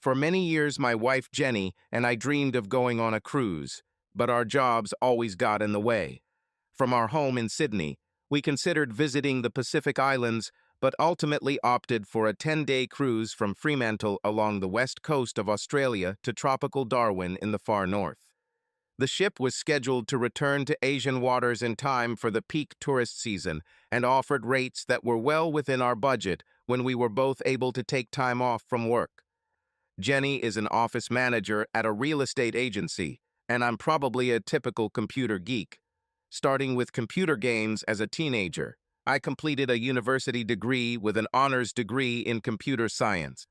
For many years, my wife Jenny and I dreamed of going on a cruise, but our jobs always got in the way. From our home in Sydney, we considered visiting the Pacific Islands, but ultimately opted for a 10-day cruise from Fremantle along the west coast of Australia to tropical Darwin in the far north. The ship was scheduled to return to Asian waters in time for the peak tourist season and offered rates that were well within our budget when we were both able to take time off from work. Jenny is an office manager at a real estate agency, and I'm probably a typical computer geek. Starting with computer games as a teenager, I completed a university degree with an honors degree in computer science.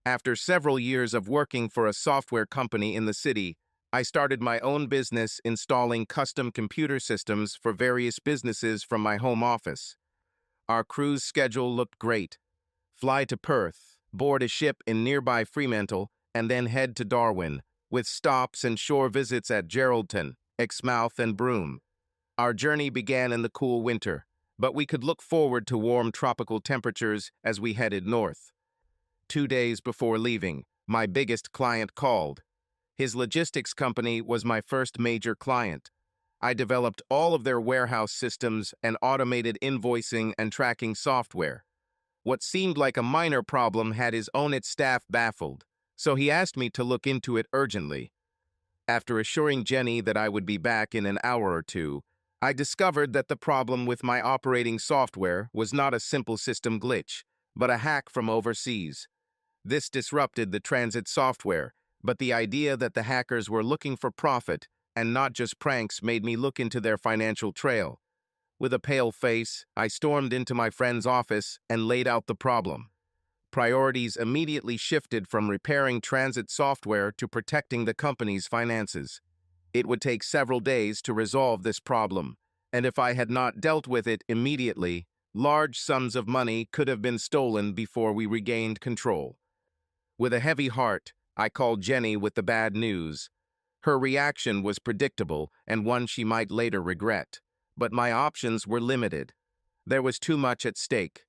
After several years of working for a software company in the city, I started my own business installing custom computer systems for various businesses from my home office. Our cruise schedule looked great. Fly to Perth, board a ship in nearby Fremantle, and then head to Darwin, with stops and shore visits at Geraldton, Exmouth, and Broome. Our journey began in the cool winter, but we could look forward to warm tropical temperatures as we headed north. 2 days before leaving, my biggest client called. His logistics company was my first major client. I developed all of their warehouse systems and automated invoicing and tracking software. What seemed like a minor problem had his own staff baffled, so he asked me to look into it urgently. After assuring Jenny that I would be back in an hour or two, I discovered that the problem with my operating software was not a simple system glitch, but a hack from overseas. This disrupted the transit software, but the idea that the hackers were looking for profit and not just pranks made me look into their financial trail. With a pale face, I stormed into my friend's office and laid out the problem. Priorities immediately shifted from repairing transit software to protecting the company's finances. It would take several days to resolve this problem, and if I had not dealt with it immediately, large sums of money could have been stolen before we regained control. With a heavy heart, I called Jenny with the bad news. Her reaction was predictable and one she might later regret. But my options were limited. There was too much at stake.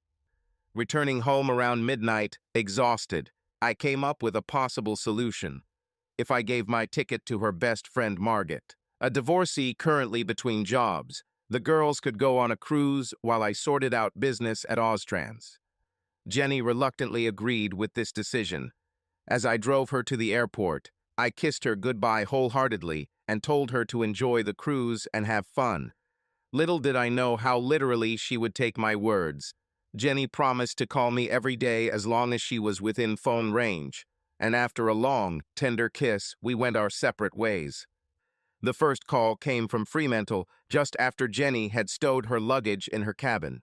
Returning home around midnight, exhausted, I came up with a possible solution. If I gave my ticket to her best friend Margaret, a divorcee currently between jobs, the girls could go on a cruise while I sorted out business at Austrans. Jenny reluctantly agreed with this decision. As I drove her to the airport, I kissed her goodbye wholeheartedly and told her to enjoy the cruise and have fun. Little did I know how literally she would take my words. Jenny promised to call me every day as long as she was within phone range, and after a long, tender kiss, we went our separate ways. The first call came from Fremantle just after Jenny had stowed her luggage in her cabin.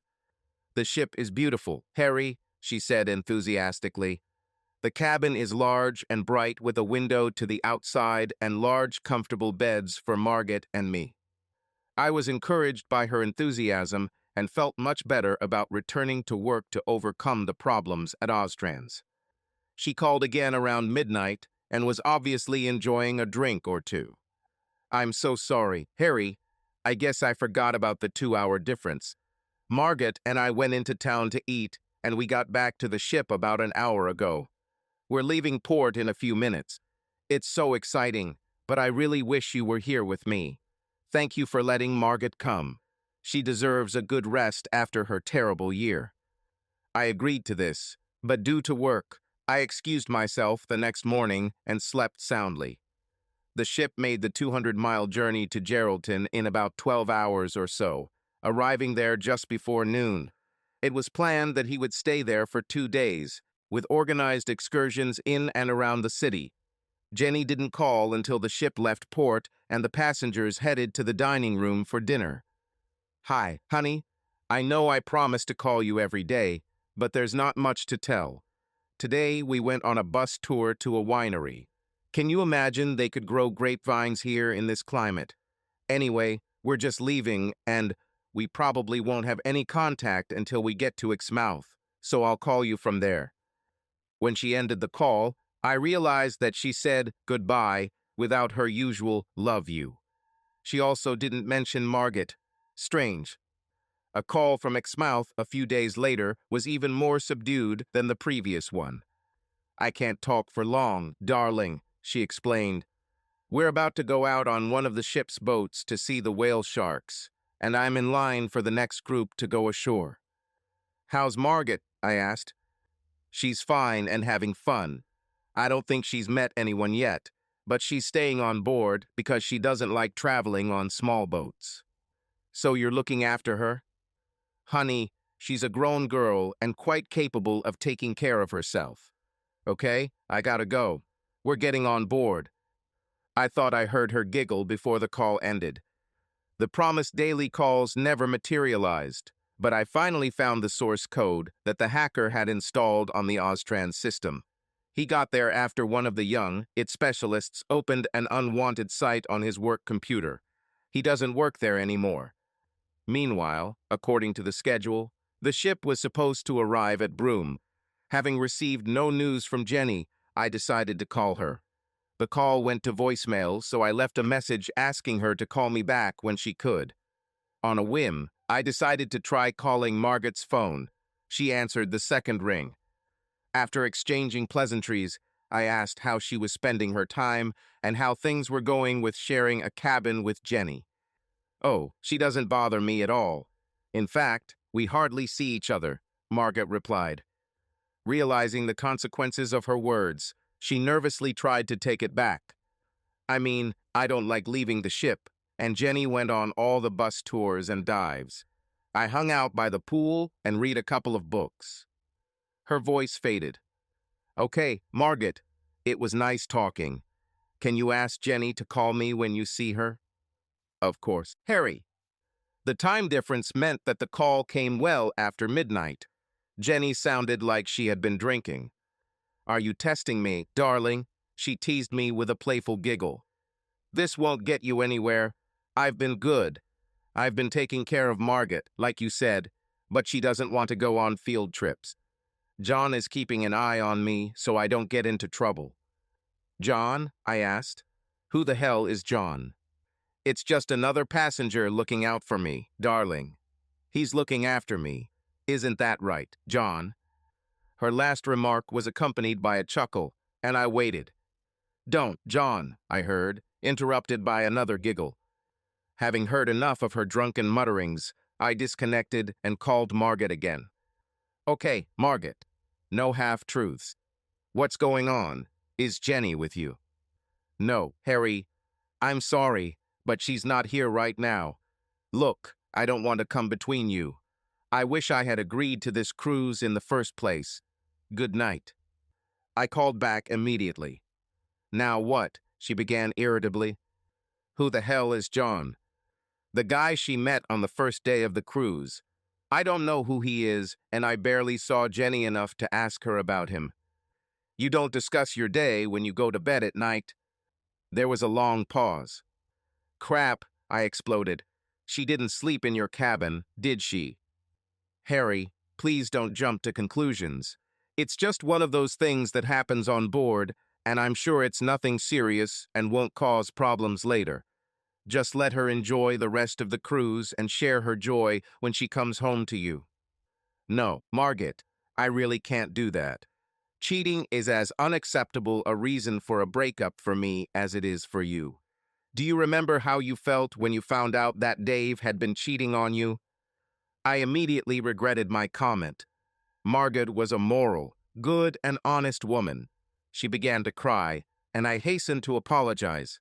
"The ship is beautiful, Harry," she said enthusiastically. "The cabin is large and bright with a window to the outside and large, comfortable beds for Margaret and me." I was encouraged by her enthusiasm and felt much better about returning to work to overcome the problems at Austrans. She called again around midnight and was obviously enjoying a drink or two. "I'm so sorry, Harry. I guess I forgot about the 2-hour difference. Margaret and I went into town to eat, and we got back to the ship about an hour ago. We're leaving port in a few minutes. It's so exciting, but I really wish you were here with me. Thank you for letting Margaret come. She deserves a good rest after her terrible year." I agreed to this, but due to work, I excused myself the next morning and slept soundly. The ship made the 200-mile journey to Geraldton in about 12 hours or so, arriving there just before noon. It was planned that he would stay there for 2 days, with organized excursions in and around the city. Jenny didn't call until the ship left port and the passengers headed to the dining room for dinner. "Hi, honey. I know I promise to call you every day, but there's not much to tell. Today we went on a bus tour to a winery. Can you imagine they could grow grapevines here in this climate? Anyway, we're just leaving and we probably won't have any contact until we get to Exmouth, so I'll call you from there." When she ended the call, I realized that she said goodbye without her usual "love you." She also didn't mention Margaret. Strange. A call from Exmouth a few days later was even more subdued than the previous one. I can't talk for long, darling, she explained. We're about to go out on one of the ship's boats to see the whale sharks, and I'm in line for the next group to go ashore. How's Margaret? I asked. She's fine and having fun. I don't think she's met anyone yet, but she's staying on board because she doesn't like traveling on small boats. So you're looking after her? Honey, she's a grown girl and quite capable of taking care of herself. Okay, I gotta go. We're getting on board. I thought I heard her giggle before the call ended. The promised daily calls never materialized, but I finally found the source code that the hacker had installed on the Oztrans system. He got there after one of the young, IT specialists opened an unwanted site on his work computer. He doesn't work there anymore. Meanwhile, according to the schedule, the ship was supposed to arrive at Broome. Having received no news from Jenny, I decided to call her. The call went to voicemail, so I left a message asking her to call me back when she could. On a whim, I decided to try calling Margaret's phone. She answered the second ring. After exchanging pleasantries, I asked how she was spending her time and how things were going with sharing a cabin with Jenny. Oh, she doesn't bother me at all. In fact, we hardly see each other, Margaret replied. Realizing the consequences of her words, she nervously tried to take it back. I mean, I don't like leaving the ship, and Jenny went on all the bus tours and dives. I hung out by the pool and read a couple of books. Her voice faded. Okay, Margaret, it was nice talking. Can you ask Jenny to call me when you see her? Of course. Harry. The time difference meant that the call came well after midnight. Jenny sounded like she had been drinking. Are you testing me, darling? She teased me with a playful giggle. This won't get you anywhere. I've been good. I've been taking care of Margaret, like you said, but she doesn't want to go on field trips. John is keeping an eye on me so I don't get into trouble. John? I asked. Who the hell is John? It's just another passenger looking out for me, darling. He's looking after me. Isn't that right, John? Her last remark was accompanied by a chuckle, and I waited. Don't, John, I heard, interrupted by another giggle. Having heard enough of her drunken mutterings, I disconnected and called Margaret again. Okay, Margaret. No half-truths. What's going on? Is Jenny with you? No, Harry. I'm sorry, but she's not here right now. Look, I don't want to come between you. I wish I had agreed to this cruise in the first place. Good night. I called back immediately. Now what? She began irritably. Who the hell is John? The guy she met on the first day of the cruise. I don't know who he is, and I barely saw Jenny enough to ask her about him. You don't discuss your day when you go to bed at night. There was a long pause. Crap, I exploded. She didn't sleep in your cabin, did she? Harry, please don't jump to conclusions. It's just one of those things that happens on board, and I'm sure it's nothing serious and won't cause problems later. Just let her enjoy the rest of the cruise and share her joy when she comes home to you. No, Margaret, I really can't do that. Cheating is as unacceptable a reason for a breakup for me as it is for you. Do you remember how you felt when you found out that Dave had been cheating on you? I immediately regretted my comment. Margaret was a moral, good, and honest woman. She began to cry, and I hastened to apologize.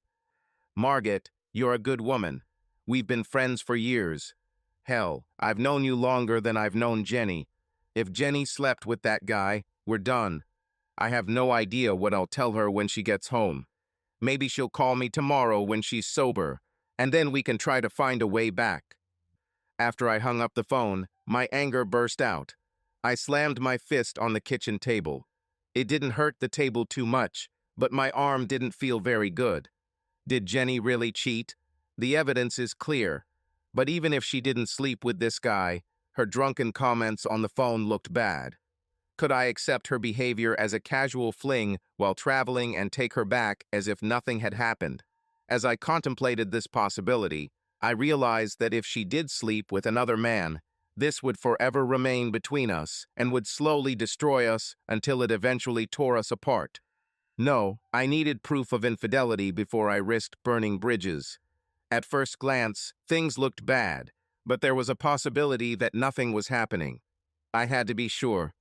Margaret, you're a good woman. We've been friends for years. Hell, I've known you longer than I've known Jenny. If Jenny slept with that guy, we're done. I have no idea what I'll tell her when she gets home. Maybe she'll call me tomorrow when she's sober, and then we can try to find a way back. After I hung up the phone, my anger burst out. I slammed my fist on the kitchen table. It didn't hurt the table too much, but my arm didn't feel very good. Did Jenny really cheat? The evidence is clear. But even if she didn't sleep with this guy, her drunken comments on the phone looked bad. Could I accept her behavior as a casual fling while traveling and take her back as if nothing had happened? As I contemplated this possibility, I realized that if she did sleep with another man, This would forever remain between us and would slowly destroy us until it eventually tore us apart. No, I needed proof of infidelity before I risked burning bridges. At first glance, things looked bad, but there was a possibility that nothing was happening. I had to be sure.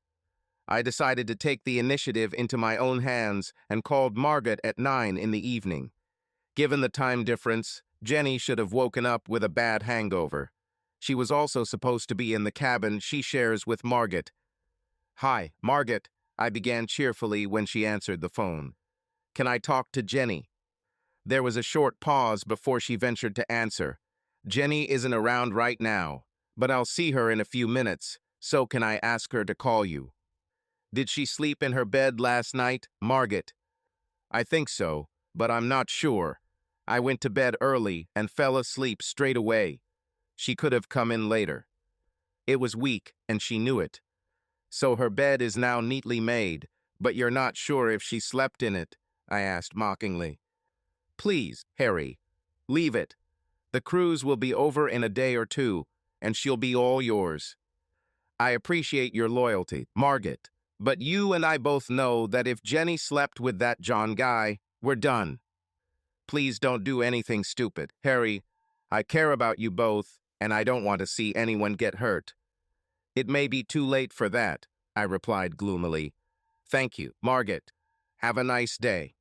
I decided to take the initiative into my own hands and called Margaret at 9 in the evening. Given the time difference, Jenny should have woken up with a bad hangover. She was also supposed to be in the cabin she shares with Margaret. "Hi, Margaret," I began cheerfully when she answered the phone. "Can I talk to Jenny?" There was a short pause before she ventured to answer. "Jenny isn't around right now, but I'll see her in a few minutes, so can I ask her to call you?" "Did she sleep in her bed last night, Margaret?" "I think so, but I'm not sure. I went to bed early and fell asleep straight away. She could have come in later." It was weak, and she knew it. "So her bed is now neatly made, but you're not sure if she slept in it?" I asked mockingly. "Please, Harry, leave it. The cruise will be over in a day or two, and she'll be all yours. I appreciate your loyalty, Margaret, but you and I both know that if Jenny slept with that John guy, we're done. Please don't do anything stupid. Harry, I care about you both, and I don't want to see anyone get hurt." "It may be too late for that," I replied gloomily. "Thank you, Margaret. Have a nice day."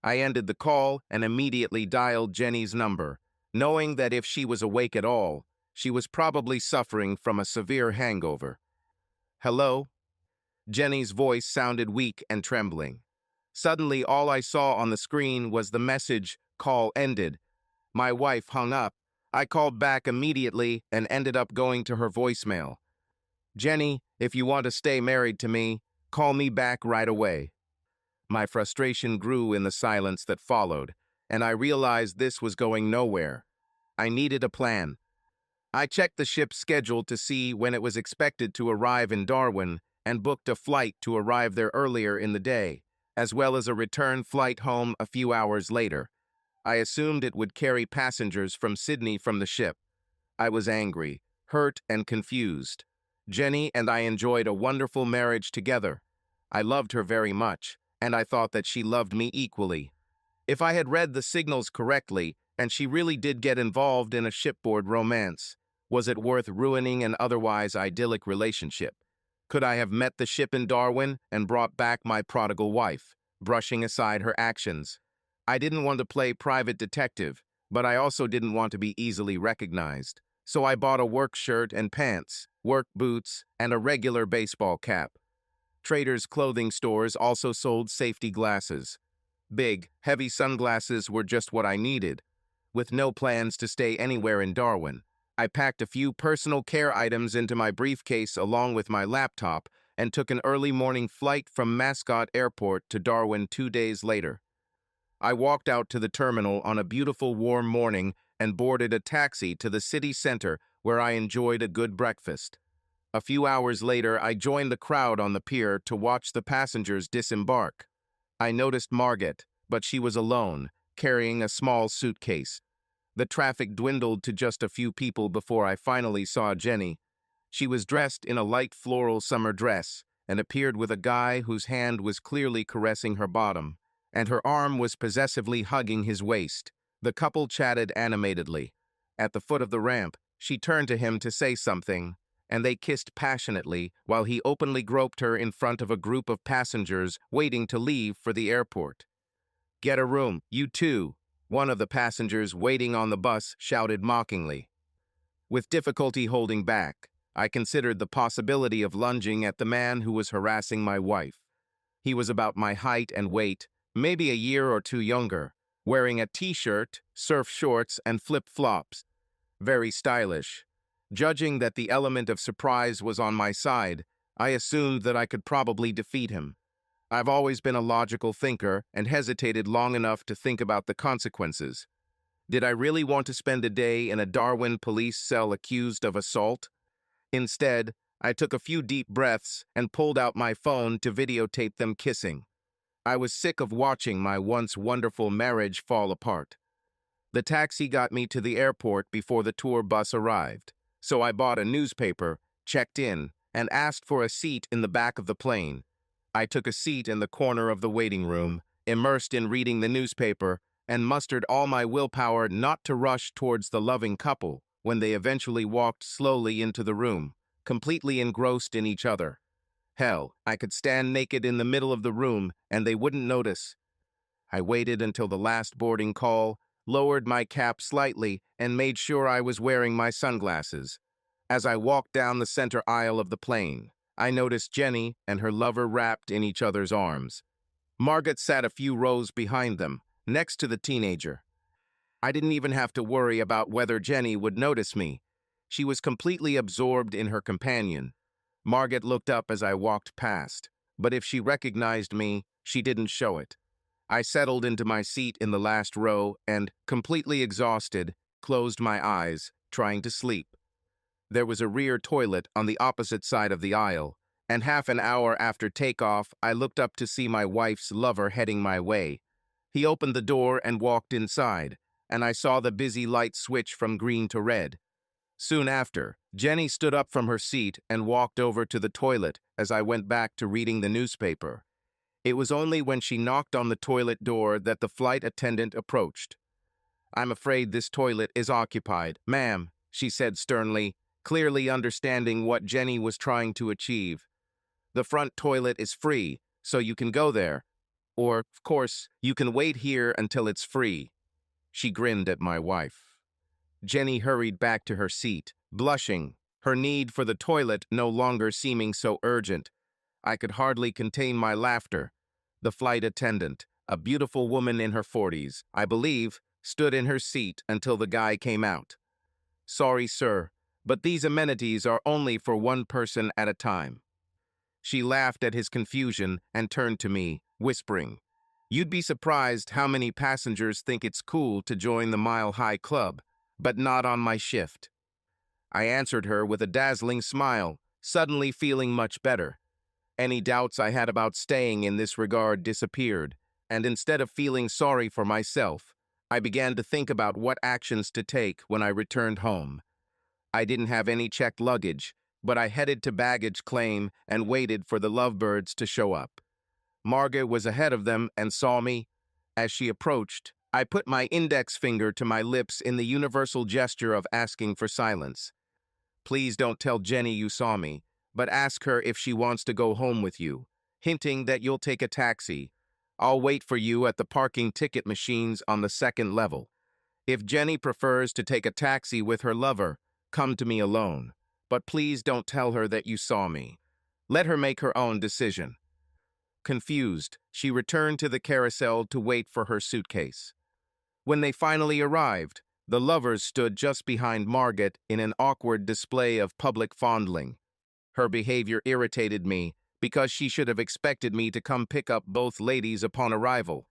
I ended the call and immediately dialed Jenny's number, knowing that if she was awake at all, she was probably suffering from a severe hangover. "Hello?" Jenny's voice sounded weak and trembling. Suddenly, all I saw on the screen was the message, "Call ended." My wife hung up. I called back immediately and ended up going to her voicemail. "Jenny, if you want to stay married to me, call me back right away." My frustration grew in the silence that followed, and I realized this was going nowhere. I needed a plan. I checked the ship's schedule to see when it was expected to arrive in Darwin and booked a flight to arrive there earlier in the day, as well as a return flight home a few hours later. I assumed it would carry passengers from Sydney from the ship. I was angry, hurt, and confused. Jenny and I enjoyed a wonderful marriage together. I loved her very much, and I thought that she loved me equally. If I had read the signals correctly, and she really did get involved in a shipboard romance, was it worth ruining an otherwise idyllic relationship? Could I have met the ship in Darwin and brought back my prodigal wife, brushing aside her actions? I didn't want to play private detective, but I also didn't want to be easily recognized. So I bought a work shirt and pants, work boots, and a regular baseball cap. Traders' clothing stores also sold safety glasses. Big, heavy sunglasses were just what I needed. With no plans to stay anywhere in Darwin, I packed a few personal care items into my briefcase along with my laptop and took an early morning flight from Mascot Airport to Darwin 2 days later. I walked out to the terminal on a beautiful warm morning and boarded a taxi to the city center where I enjoyed a good breakfast. A few hours later, I joined the crowd on the pier to watch the passengers disembark. I noticed Margaret, but she was alone, carrying a small suitcase. The traffic dwindled to just a few people before I finally saw Jenny. She was dressed in a light floral summer dress and appeared with a guy whose hand was clearly caressing her bottom, and her arm was possessively hugging his waist. The couple chatted animatedly. At the foot of the ramp, she turned to him to say something, and they kissed passionately while he openly groped her in front of a group of passengers waiting to leave for the airport. "Get a room, you too," one of the passengers waiting on the bus shouted mockingly. With difficulty holding back, I considered the possibility of lunging at the man who was harassing my wife. He was about my height and weight, maybe a year or two younger, wearing a t-shirt, surf shorts, and flip-flops. Very stylish. Judging that the element of surprise was on my side, I assumed that I could probably defeat him. I've always been a logical thinker and hesitated long enough to think about the consequences. Did I really want to spend a day in a Darwin police cell accused of assault? Instead, I took a few deep breaths and pulled out my phone to videotape them kissing. I was sick of watching my once wonderful marriage fall apart. The taxi got me to the airport before the tour bus arrived, So I bought a newspaper, checked in, and asked for a seat in the back of the plane. I took a seat in the corner of the waiting room, immersed in reading the newspaper, and mustered all my willpower not to rush towards the loving couple when they eventually walked slowly into the room, completely engrossed in each other. Hell, I could stand naked in the middle of the room and they wouldn't notice. I waited until the last boarding call, lowered my cap slightly, and made sure I was wearing my sunglasses. As I walked down the center aisle of the plane, I noticed Jenny and her lover wrapped in each other's arms. Margaret sat a few rows behind them, next to the teenager. I didn't even have to worry about whether Jenny would notice me. She was completely absorbed in her companion. Margaret looked up as I walked past, but if she recognized me, she didn't show it. I settled into my seat in the last row and, completely exhausted, closed my eyes, trying to sleep. There was a rear toilet on the opposite side of the aisle, and half an hour after takeoff, I looked up to see my wife's lover heading my way. He opened the door and walked inside, and I saw the busy light switch from green to red. Soon after, Jenny stood up from her seat and walked over to the toilet as I went back to reading the newspaper. It was only when she knocked on the toilet door that the flight attendant approached. "I'm afraid this toilet is occupied, ma'am," she said sternly, clearly understanding what Jenny was trying to achieve. "The front toilet is free, so you can go there. Or, of course, you can wait here until it's free." She grinned at my wife. Jenny hurried back to her seat, blushing, her need for the toilet no longer seeming so urgent. I could hardly contain my laughter. The flight attendant, a beautiful woman in her 40s, I believe, stood in her seat until the guy came out. "Sorry, sir, but these amenities are only for one person at a time." She laughed at his confusion and turned to me, whispering, "You'd be surprised how many passengers think it's cool to join the Mile High Club, but not on my shift." I answered her with a dazzling smile, suddenly feeling much better. Any doubts I had about staying in this regard disappeared, and instead of feeling sorry for myself, I began to think about what actions to take when I returned home. I didn't have any checked luggage, but I headed to baggage claim and waited for the lovebirds to show up. Margaret was ahead of them and saw me. As she approached, I put my index finger to my lips in the universal gesture of asking for silence. "Please don't tell Jenny you saw me, but ask her if she wants to go home with you, hinting that you'll take a taxi. I'll wait for you at the parking ticket machines on the second level. If Jenny prefers to take a taxi with her lover, come to me alone. But please don't tell her that you saw me. Let her make her own decision." Confused, she returned to the carousel to wait for her suitcase. When they finally arrived, the lovers stood just behind Margaret in an awkward display of public fondling. Her behavior irritated me because she should have expected me to come pick up both ladies upon arrival.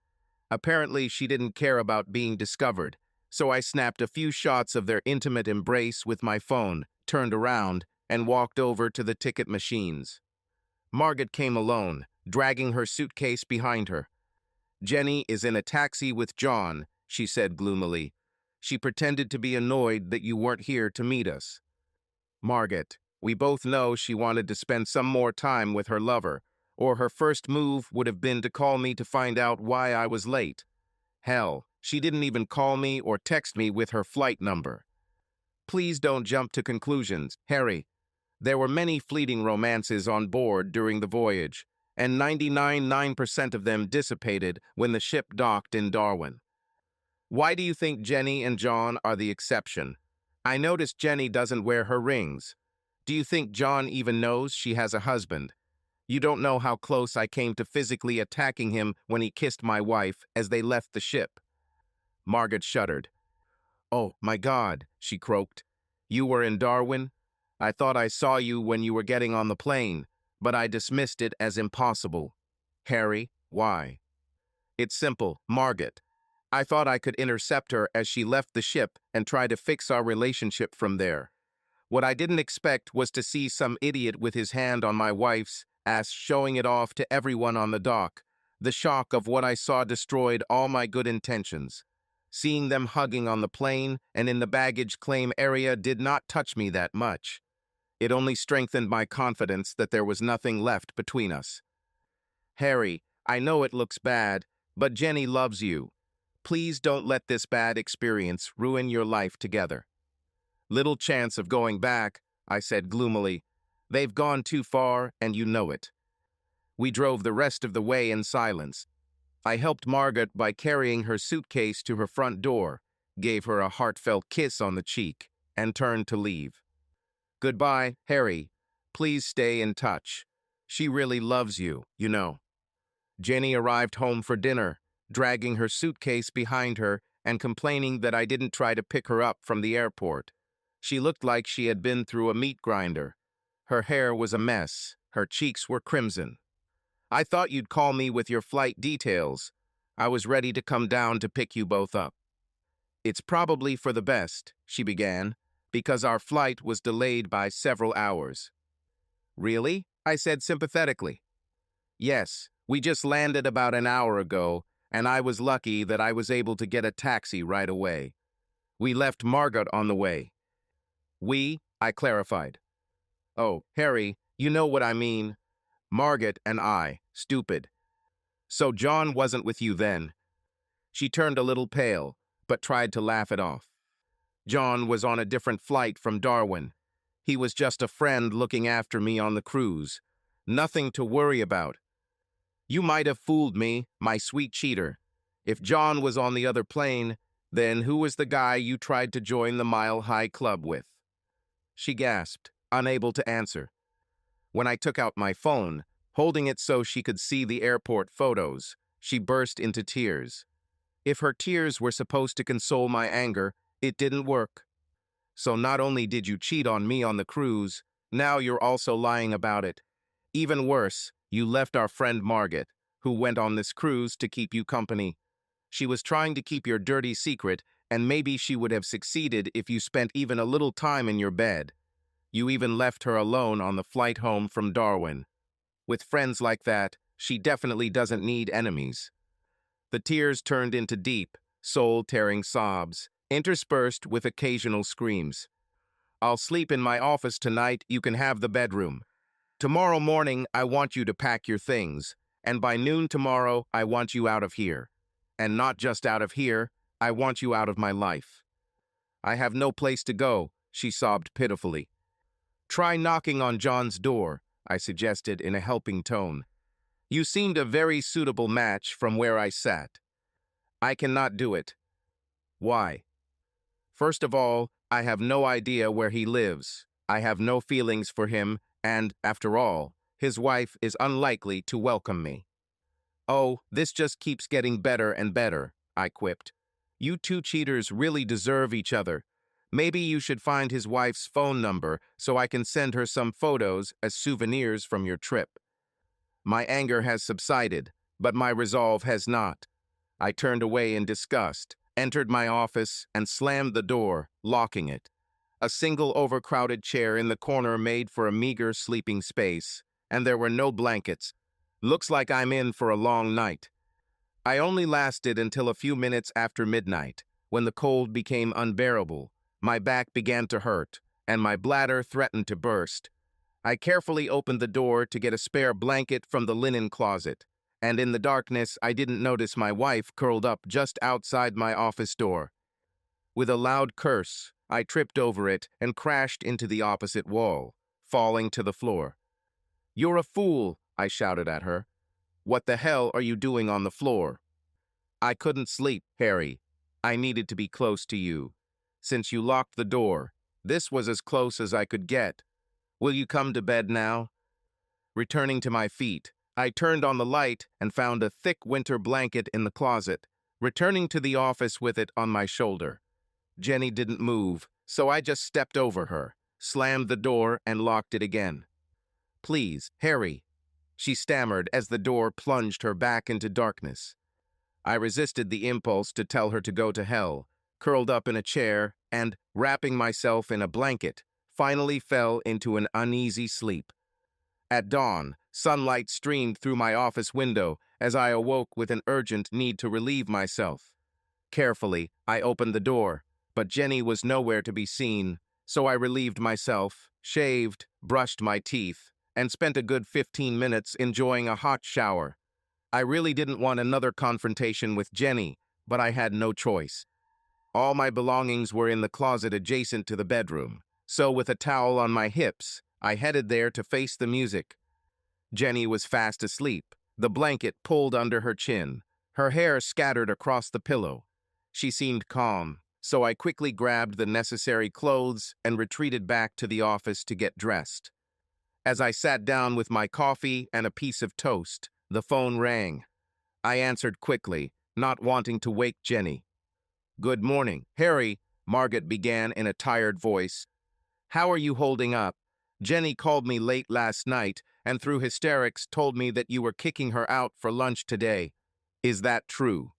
Apparently, she didn't care about being discovered, so I snapped a few shots of their intimate embrace with my phone, turned around, and walked over to the ticket machines. Margaret came alone, dragging her suitcase behind her. "Jenny is in a taxi with John," she said gloomily. "She pretended to be annoyed that you weren't here to meet us." "Margaret, we both know she wanted to spend some more time with her lover, or her first move would have been to call me to find out why I was late. Hell, she didn't even call me or text me with her flight number." "Please don't jump to conclusions, Harry. There were many fleeting romances on board during the voyage, and 99.9% of them dissipated when the ship docked in Darwin. Why do you think Jenny and John are the exception? I noticed Jenny doesn't wear her rings. Do you think John even knows she has a husband? You don't know how close I came to physically attacking him when he kissed my wife as they left the ship." Margaret shuddered. "Oh, my God," she croaked. "You were in Darwin? I thought I saw you when you were getting on the plane, but I dismissed it as impossible. Harry, why?" "It's simple, Margaret. I thought I could intercept her as she left the ship and try to fix our relationship from there. What I didn't expect was to see some idiot with his hand on my wife's ass showing it off to everyone on the dock. The shock of what I saw destroyed all my good intentions. Seeing them hugging on the plane and in the baggage claim area did not touch me that much. It only strengthened my confidence that there was nothing left between us. Harry, I know it looks bad, but Jenny loves you. Please don't let this bad experience ruin your life together. Little chance of going back, I said gloomily. They've gone too far, and you know it. We drove the rest of the way in silence. I helped Margaret by carrying her suitcase to her front door, gave her a heartfelt kiss on the cheek, and turned to leave. Goodbye, Harry. Please stay in touch. She really loves you, you know. Jenny arrived home for dinner, dragging her suitcase behind her and complaining that I didn't try to pick her up from the airport. She looked like she had been through a meat grinder. Her hair was a mess. Her cheeks were crimson. I thought you'd call me with your flight details. I was ready to come down to pick you both up. It's probably for the best, she began, because our flight was delayed by several hours. Really? I said sympathetically. Yes, we just landed about an hour ago, and I was lucky that I was able to get a taxi right away. We left Margaret on the way. We, I clarified. Oh, Harry, you know what I mean. Margaret and I, stupid. So John wasn't with you then. She turned a little pale, but tried to laugh it off. John was on a different flight from Darwin. He was just a friend looking after me on the cruise. Nothing to worry about. You might have fooled me, my sweet cheater. If John was on the other plane, then who was the guy you tried to join the Mile High Club with? She gasped, unable to answer. When I took out my phone, holding it so she could see the airport photos, she burst into tears. If her tears were supposed to console my anger, it didn't work. So not only did you cheat on me on the cruise, now you're also lying about it. Even worse, you left our friend Margaret, who went on this cruise to keep you company. She was trying to keep your dirty secret, and maybe she would have succeeded if you spent even a little time in your bed. You even left her alone on the flight home from Darwin. With friends like that, she definitely doesn't need enemies. The tears turned into deep, soul-tearing sobs, interspersed with occasional screams. I'll sleep in my office tonight, you can have the bedroom. Tomorrow morning, I want you to pack your things, and by noon tomorrow, I want you out of here. And not just out of here, I want you out of my life. I have no place to go, she sobbed pitifully. Try knocking on John's door, I suggested in a helping tone. You seemed a very suitable match from where I sat. I cannot do it. Why? First of all, I have no idea where he lives. I have no feelings for him, and, after all, his wife is unlikely to welcome me. Oh, this just keeps getting better and better, I quipped. You two cheaters really deserve each other. Maybe you should find his wife's phone number so I can send her some photos as souvenirs from your trip. My anger has subsided, but my resolve has not. I turned away in disgust, entered my office, and slammed the door, locking it. A single overcrowded chair in the corner made for a meager sleeping space, and there were no blankets. Looks like I'm in for a long night. I only lasted until a few minutes after midnight, when the cold became unbearable. My back began to hurt, and my bladder threatened to burst. I carefully opened the door to get a spare blanket from the linen closet, and in the darkness I didn't notice my wife curled up just outside my office door. With a loud curse, I tripped over it and crashed into the opposite wall, falling to the floor. You're a fool, I shouted at her. What the hell are you doing on the floor? I couldn't sleep, Harry. I needed to be close to you. Since you locked the door, this was as close as I could get. Will you come to bed now? Returning to my feet, I turned on the light and found a thick winter blanket in the closet, returning to the office with it on my shoulder. Jenny didn't move, so I just stepped over her, slammed the door, and locked it again. Please, Harry, she stammered as the door plunged her back into darkness. I resisted the impulse to tell her to go to hell, curled up in a chair, and, wrapping myself in a blanket, finally fell into an uneasy sleep. At dawn, sunlight streamed through my office window as I awoke with an urgent need to relieve myself. Carefully, I opened the door, but Jenny was nowhere to be seen, so I relieved myself, shaved, brushed my teeth, and spent a good 15 minutes enjoying a hot shower. I really didn't want another confrontation with Jenny, but I had no choice. All my belongings were in the closet adjacent to the bedroom, so with a towel on my hips, I headed there to face the music. Jenny was fast asleep, the blanket pulled under her chin, her hair scattered across the pillow. She seemed calm, so I quickly grabbed the necessary clothes and retreated back to the office to get dressed. As I sat down with my coffee and a piece of toast, the phone rang. I answered quickly, not wanting to wake Jenny. "Good morning, Harry," Margaret began in a tired voice. "How are you holding up? Jenny called me late last night and through hysterics told me that you were kicking her out for lunch today. Is that true?"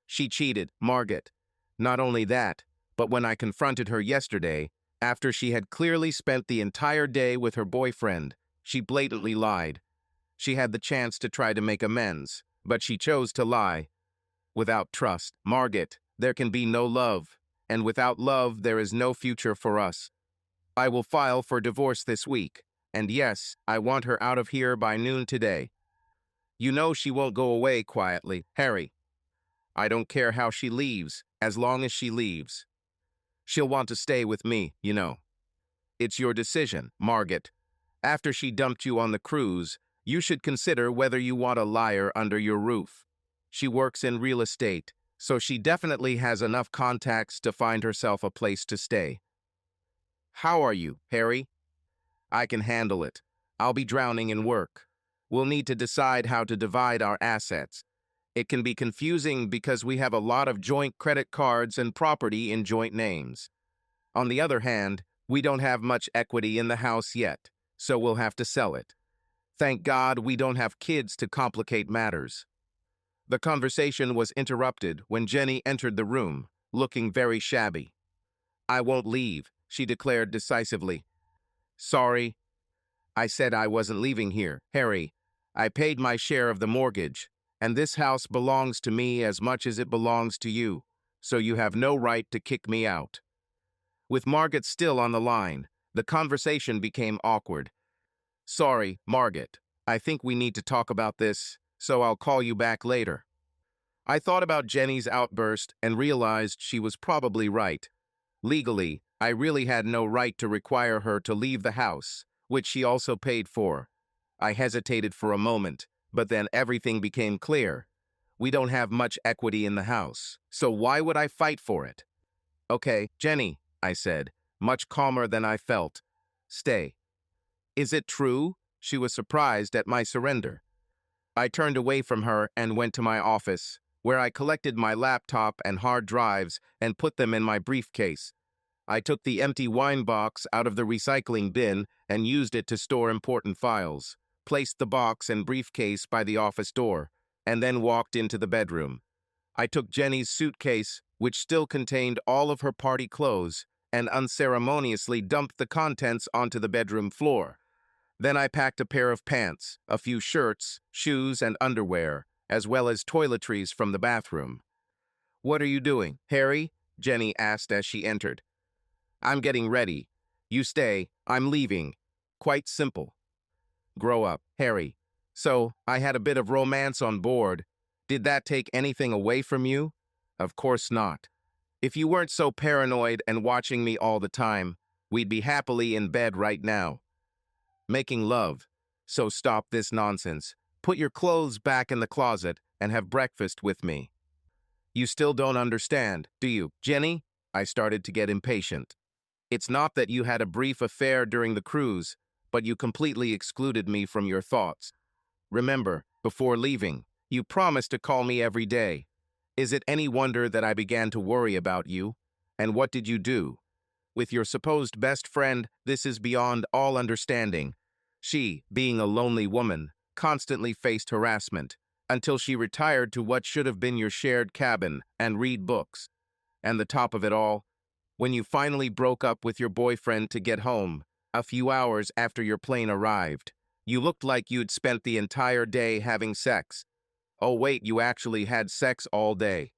She cheated, Margaret. Not only that, but when I confronted her yesterday, after she had clearly spent the entire day with her boyfriend, she blatantly lied. She had the chance to try to make amends, but she chose to lie. Without trust, Margaret, there can be no love, and without love, there is no future for us. I will file for divorce this week, and yes, I want her out of here by noon today. You know she won't go away quietly, Harry. I don't care how she leaves, as long as she leaves. She'll want to stay with me, you know. It's your decision, Margaret. After she dumped you on the cruise, you should consider whether you want a liar under your roof. She works in real estate, so she definitely has enough contacts to find herself a place to stay. How are you, Harry? I can handle it. I'll be drowning in work. We'll need to decide how to divide our assets. It can be confusing because we have a lot of joint credit cards and property in joint names. On the other hand, we don't have much equity in the house yet, so we'll have to sell it. Thank God we don't have kids to complicate matters. The conversation was interrupted when Jenny entered the room, looking very shabby. I won't leave, she declared decisively. Sorry. I said I wasn't leaving here, Harry. I paid my share of the mortgage, and this house belongs to me as much as it belongs to you, so you have no right to kick me out. With Margaret still on the line, the conversation became awkward. Sorry, Margaret. I think we need to talk about this, so I'll call you back later. I thought about Jenny's outburst and realized she was probably right. Legally, I really had no right to require her to leave the house, which she also paid for. I hesitated for a moment, but then everything became clear. We don't have much equity in the house, so why would I fight for it? Okay, Jenny, I said, much calmer than I felt. Stay. Is it true? She was surprised at my surrender. I turned away from her and went to my office, where I collected my laptop and hard drives and put them in my briefcase. I took the empty wine box out of the recycling bin and used it to store important files, placed the box and briefcase by the office door, and then walked into the bedroom. I took Jenny's suitcase, which still contained all of her party clothes, and unceremoniously dumped the contents onto the bedroom floor. Then I packed a pair of pants, a few shirts, shoes, and underwear, as well as toiletries from the bathroom. What are you doing, Harry? Jenny asked as she entered. I'm getting ready. You stay, I'm leaving. Quite simple. Grow up, Harry. So, I had a bit of romance on board. Did that take anything away from you? Of course not. If you weren't so paranoid and watching me all the time, we'd be happily in bed right now. Making love. So stop this nonsense. Put your clothes back in the closet and have breakfast with me. You still don't understand, do you, Jenny? I started to get impatient. It's not that you had a brief affair during the cruise, but you completely excluded me from your thoughts. Remember, before leaving, you promised to call me every day. Is it any wonder that I began to worry about you? And what did you do? With your supposed best friend, this is beyond all understanding. She, being a lonely woman, constantly faced harassment, until she retired to what should have been your shared cabin and read books. And the top of it all, when you finally broke up with your boyfriend to get home, a few hours after your plane arrived, you looked like you'd spent the entire day having sex. Oh wait, you actually had sex all day.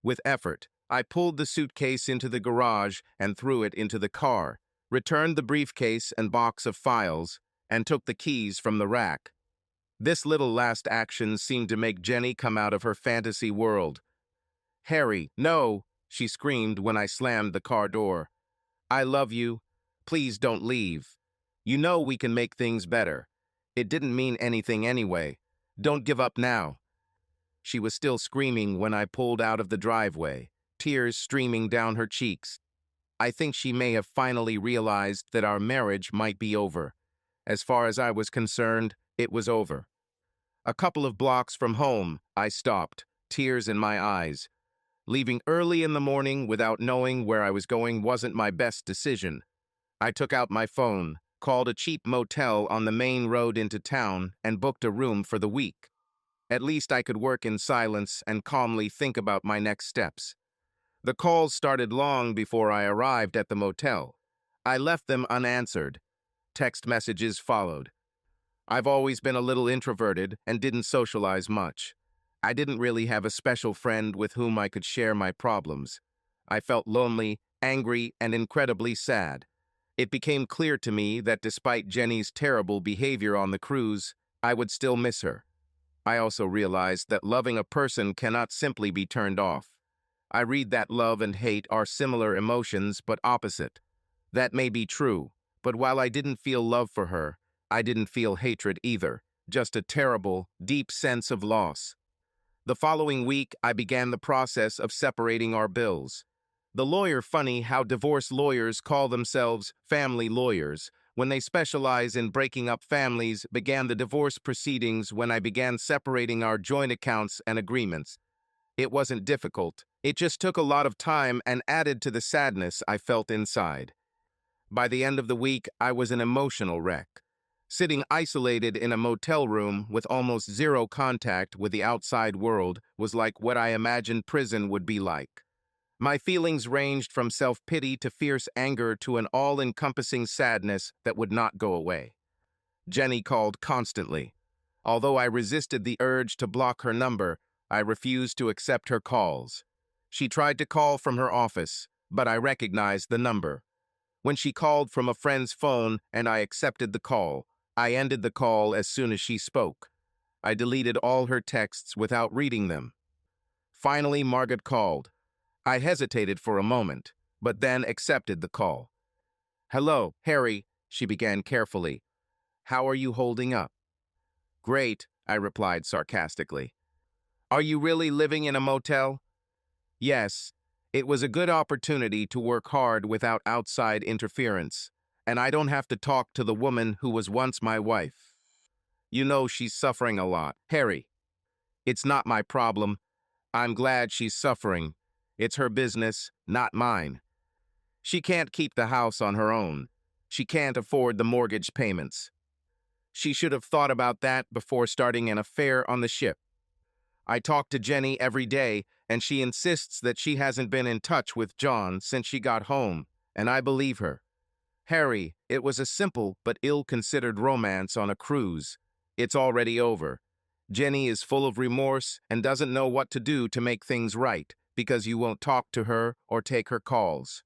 With effort, I pulled the suitcase into the garage and threw it into the car, returned the briefcase and box of files, and took the keys from the rack. This little last action seemed to make Jenny come out of her fantasy world. "Harry, no!" she screamed when I slammed the car door. "I love you. Please don't leave. You know we can make things better. It didn't mean anything anyway. Don't give up now." She was still screaming when I pulled out of the driveway, tears streaming down her cheeks. I think she may have finally realized that our marriage might be over. As far as I was concerned, it was over. A couple of blocks from home, I stopped, tears in my eyes. Leaving early in the morning without knowing where I was going wasn't my best decision. I took out my phone, called a cheap motel on the main road into town, and booked a room for the week. At least I could work in silence and calmly think about my next steps. The calls started long before I arrived at the motel. I left them unanswered. Text messages followed. I've always been a little introverted and didn't socialize much. I didn't really have a special friend with whom I could share my problems. I felt lonely, angry, and incredibly sad. It became clear to me that despite Jenny's terrible behavior on the cruise, I would still miss her. I also realized that loving a person cannot simply be turned off. I read that love and hate are similar emotions but opposite. That may be true, but while I didn't feel love for her, I didn't feel hatred either, just a terrible, deep sense of loss. The following week, I began the process of separating our bills. The lawyer, funny how divorce lawyers call themselves family lawyers, when they specialize in breaking up families, began the divorce proceedings when I began separating our joint accounts and agreements. It wasn't difficult. It just took a lot of time and added to the sadness I felt inside. By the end of the week, I was an emotional wreck. Sitting isolated in a motel room with almost zero contact with the outside world was like what I imagined prison would be like. My feelings ranged from self-pity to fierce anger to an all-encompassing sadness that would not go away. Jenny called constantly. Although I resisted the urge to block her number, I refused to accept her calls. She tried to call from her office, but I recognized the number. When she called from a friend's phone and I accepted the call, I ended the call as soon as she spoke. I deleted all her texts without reading them. Finally, Margaret called. I hesitated for a moment, but then accepted the call. "Hello, Harry," she began carefully. "How are you holding up?" "Great," I replied sarcastically. "Are you really living in a motel?" "Yes. It was a good opportunity to work hard without outside interference, and I don't have to talk to the woman who was once my wife. You know she's suffering a lot, Harry. It's not my problem. I'm glad she's suffering. It's her business, not mine. She can't keep the house on her own. She can't afford the mortgage payments. She should have thought about that before starting an affair on the ship. I talk to Jenny every day, and she insists that she hasn't been in touch with John since she got home, and I believe her. Harry, it was a simple but ill-considered romance on a cruise. It's already over. Jenny is full of remorse and doesn't know what to do to make things right because you won't talk to her or take her calls.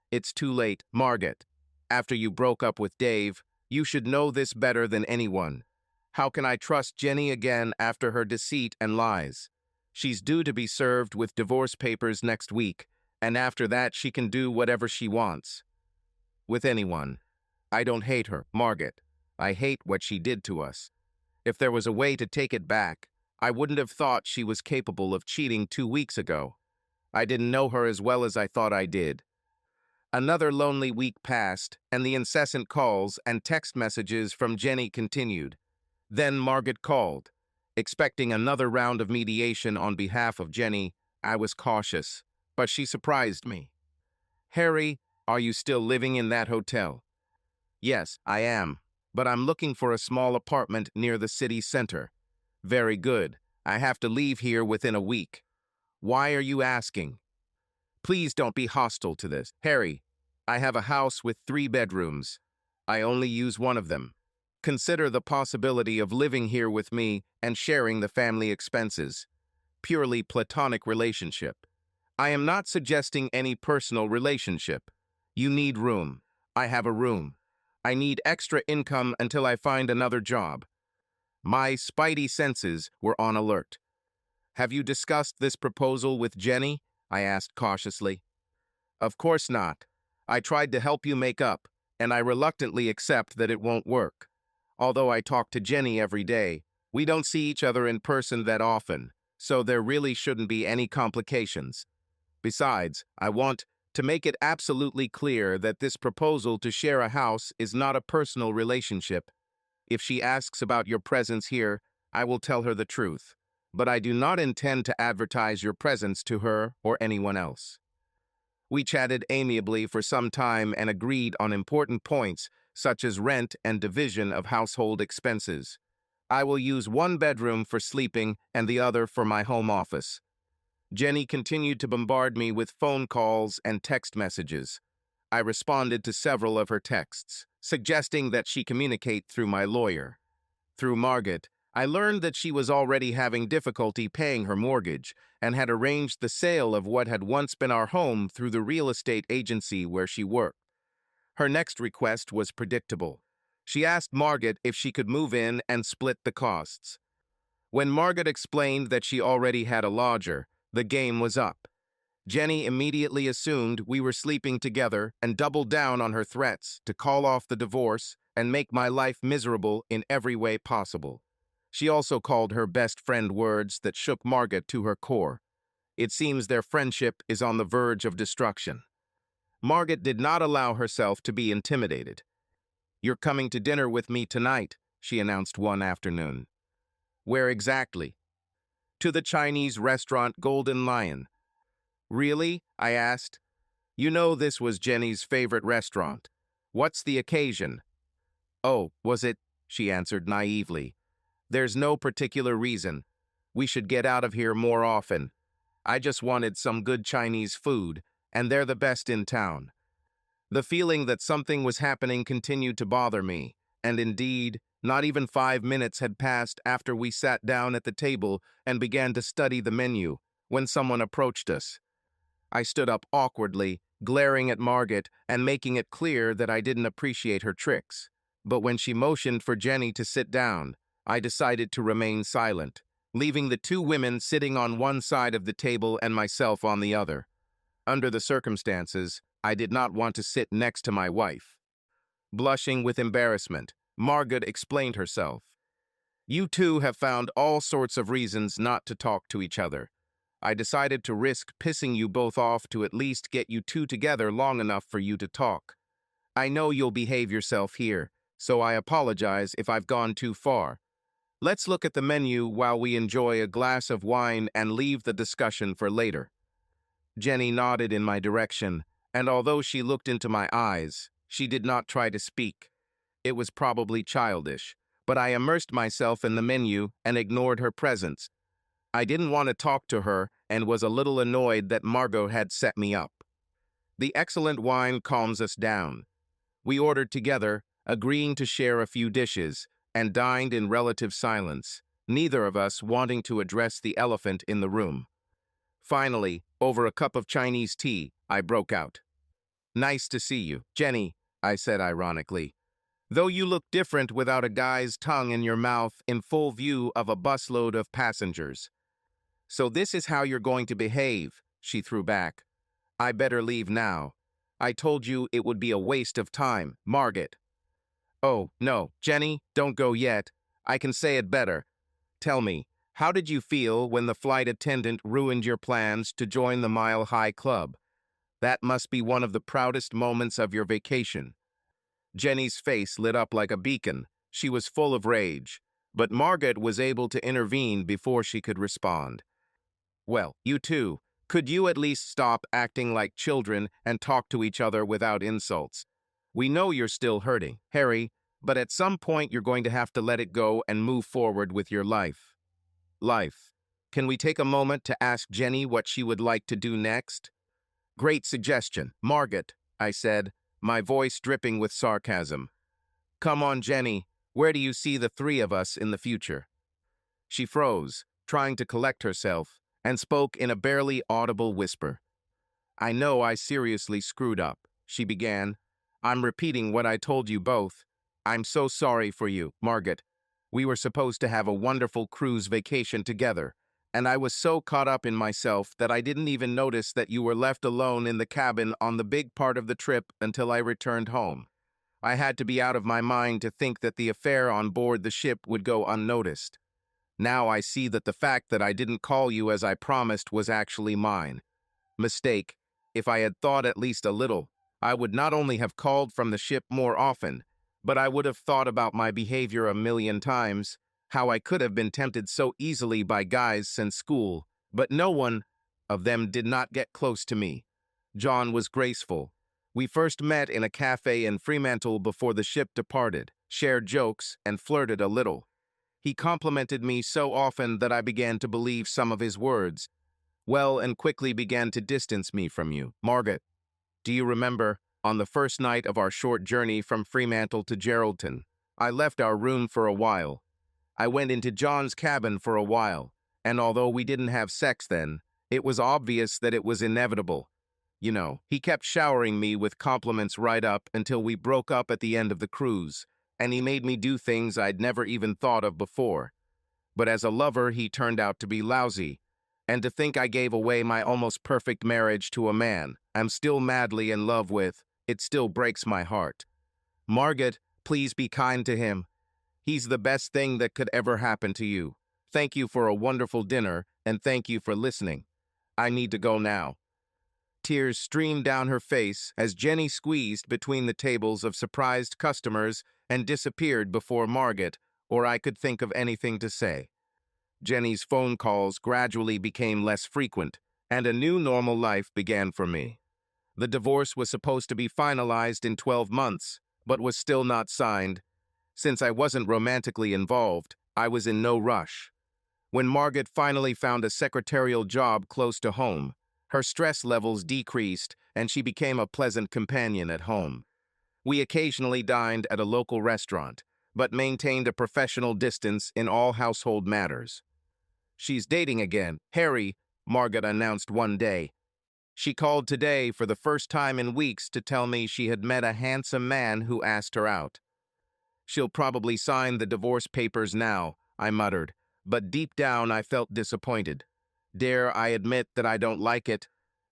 It's too late, Margaret. After you broke up with Dave, you should know this better than anyone. How can I trust Jenny again after her deceit and lies? She's due to be served with divorce papers next week, and after that she can do whatever she wants. With anyone. I don't hate her, Margaret. I hate what she did to us. If there was a way to take it back, I wouldn't have thought she was capable of cheating 2 weeks ago. I didn't know her as well as I thought I did. Another lonely week passed, and the incessant calls and text messages from Jenny continued. Then Margaret called. Expecting another round of mediation on behalf of Jenny, I was cautious, but she surprised me. "Harry, are you still living in that hotel?" "Yes, I am, but I'm looking for a small apartment near the city center." "Very good. I have to leave here within a week." "Why are you asking?" "Please don't be hostile to this. Harry, I have a house with 3 bedrooms. I only use one of them. Consider the possibility of living here with me and sharing the family expenses. Purely platonic relationship. I am not suggesting any personal relationship. You need room. I have a room. I need extra income until I find another job. My spidey senses were on alert. Have you discussed this proposal with Jenny? I asked cautiously. Of course not. I tried to help you make up, and I reluctantly accept that it won't work. Although I talk to Jenny every day, we don't see each other in person that often, so there really shouldn't be any complications. Besides, I want to make it absolutely clear that this proposal to share a house is not a personal relationship. If she asks about your presence here, I will tell her the truth. But I do not intend to advertise your presence to her or anyone else. We chatted amiably for some time and agreed on important points, such as rent and division of household expenses. I will use one bedroom for sleeping and the other for my home office. Jenny continued to bombard me with phone calls and text messages. I responded to several of her texts, suggesting that she communicate through my lawyer. Through Margaret, I learned that she was already having difficulty paying her mortgage and had arranged the sale of what had once been our home through the real estate agency where she worked. Her next request was predictable. She asked Margaret if she could move in and split the costs. When Margaret explained that she already had a lodger, the game was up. Jenny immediately assumed we were sleeping together and doubled down on her threats to call off the divorce and make my life miserable in every way possible. She also called her best friend words that shook Margaret to her core. It seems their friendship is on the verge of destruction. Margaret did not allow herself to be intimidated. "You're coming to dinner with me tonight," she announced one afternoon. "Where exactly?" "To the Chinese restaurant Golden Lion." "Really?" I asked. You know this was Jenny's favorite restaurant. What's the occasion? "Oh, was it?" she answered naively. "There's no particular reason. We should get out of here more often. I just wanted some good Chinese food, and they're the best in town." The feeling that something was happening continued to bother me, and indeed, not even 5 minutes had passed after we sat down at the table and began to study the menu when someone approached us. I stood up awkwardly, glaring at Margaret and making it clear that I didn't appreciate her tricks. But when she motioned for Jenny to sit down, I decided to remain silent, leaving the two women sitting on one side of the table and myself on the other. Under the circumstances, I did not want to sit next to my wife. Blushing with embarrassment, Margaret explained herself. "You two have found all sorts of reasons not to talk to each other. I decided to risk pissing you both off to at least get you two together long enough for you to talk. I know you'll behave yourself here, so I apologize if I've gone too far. Let's look at the menu while we enjoy a glass of wine and leave the discussion for later." Jenny nodded in my direction, and although she looked into my eyes, she did not try to speak. It was probably childish, but I immersed myself in the menu and ignored her presence. I didn't want to talk to her and was a little annoyed that Margot had set me up. The excellent wine calms us down. We ordered together, agreeing to share a few dishes, and dined in relative silence, neither of us wanting to address the elephant in the room. Finally, over a cup of Chinese tea, I broke out. "Nice to see you, Jenny," I said ironically. "Though you look different without a guy's tongue in your mouth in full view of a busload of passengers." "So this is how you're going to behave," she threw back. "I better leave now. I told you it would be a waste of time, Margaret." "Oh, no, Jenny, don't go yet. I can say it better. Tell me, how did you feel when the flight attendant ruined your plans to join the Mile High Club? That must be one of the proudest moments of your vacation." Jenny's face lit up like a beacon. She was full of rage, but Margaret was able to intervene before she could respond. "Well, you two, could you at least stop acting like children and talk to each other without insults? We know you're still hurting, Harry, but at some point you're going to have to let it go and move forward with your life." Life. Can we take a moment to ask Jenny what she would like to do next? "Great suggestion, Margaret," I said, my voice dripping with sarcasm. "Come on, Jenny, where do you see the three of us in the future?" She froze, trying to collect herself, and spoke in a barely audible whisper. I know I seriously screwed up, she began. I'm repeating what I told you both. I'm so sorry for you, Margaret. We were supposed to have a wonderful cruise vacation together, and I was so caught up in myself that I didn't even notice that you were left alone in the cabin on the big part of the trip until I returned home. I had to be out of my mind to think that the affair on board the ship would go unnoticed. Now I see that the fact that I didn't call you as I promised was actually mine. Mistake. If I had thought at least a little, I would not only have called from the ship more often, but I would have thought about my behavior a million times, how I could have been tempted so easily by guys since school, but no one of them did not get close to me. John was graceful. We first met in a cafe in Fremantle before the ship departed, shared jokes, and flirted a little. He complimented me so often that I began to believe some of his words, and quickly began to distance me from you. Margaret, do you remember, on the first night of our short journey from Fremantle to Geraldton, I left our room for a while. I went into John's cabin for a while, and although we didn't have sex then, it was obvious that it was inevitable. You know, he kept showering me with compliments right up until we broke up at the end of the cruise, and he made me do things I'd never even thought of before. But as a lover, he turned out to be lousy. And to think I gave away my almost perfect marriage to a man I'm still madly in love with, it still breaks my heart. Margaret, please be kind to him. He's the best thing that could ever happen to you. Thank you for a wonderful dinner, and thank you for listening. I need to go now. Tears streamed down her face as Jenny squeezed between the tables of surprised customers and disappeared before Margaret or I could think of anything to say. Jenny's phone calls gradually became less frequent, and a new normal life began for me. The divorce was supposed to be finalized in 12 months, but was still not signed. Since I wasn't romantically involved, I was in no rush. When Margaret finally found a secretarial job close to home, her stress levels decreased and she became a pleasant companion at home. We occasionally dined at a local restaurant, but maintained a professional distance in all household matters. She's dating again, Harry, Margaret announced one day. She called today for the first time in weeks to tell me she had met a handsome man who asked her out. She'll probably sign the divorce papers now, I muttered, but deep down I felt disappointed. Dare I admit that I don't like it?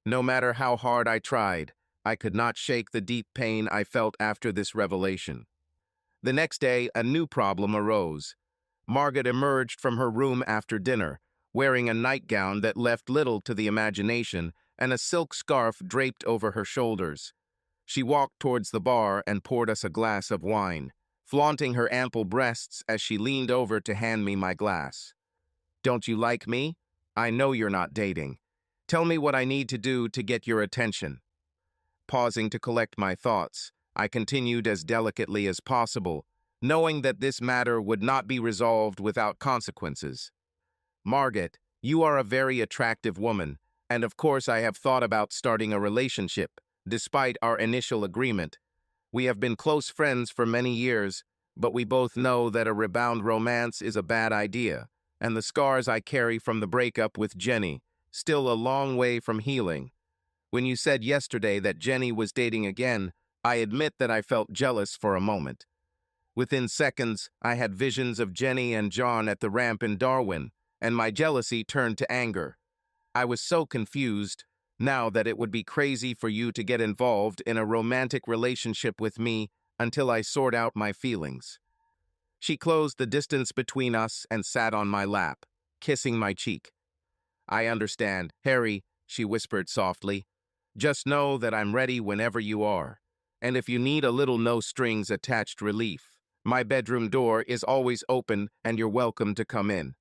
No matter how hard I tried, I could not shake the deep pain I felt after this revelation. The next day, a new problem arose. Margaret emerged from her room after dinner, wearing a nightgown that left little to the imagination and a silk scarf draped over her shoulders. She walked towards the bar and poured us a glass of wine, flaunting her ample breasts as she leaned over to hand me my glass. Don't you like me? I know you're not dating. Tell me what I need to do to get your attention. Pausing to collect my thoughts, I continued as delicately as possible, knowing that this matter would not be resolved without consequences. Margaret, you are a very attractive woman, and of course I have thought about starting a relationship, despite our initial agreement. We have been close friends for many years, but we both know that a rebound romance is a bad idea, and the scars I carry from the breakup with Jenny, still a long way from healing. When you said yesterday that Jenny was dating again, I admit that I felt jealous for a moment. Within seconds, I had visions of Jenny and John at the ramp in Darwin, and my jealousy turned to anger. I was so confused, now that it would be crazy for you to get involved in a romantic relationship with me until I sort out my feelings. She closed the distance between us and sat on my lap, kissing my cheek. I understand, Harry, she whispered softly. Just know that I'm ready whenever you are. And if you need a little no-strings-attached relief, my bedroom door is always open and you're welcome to come in.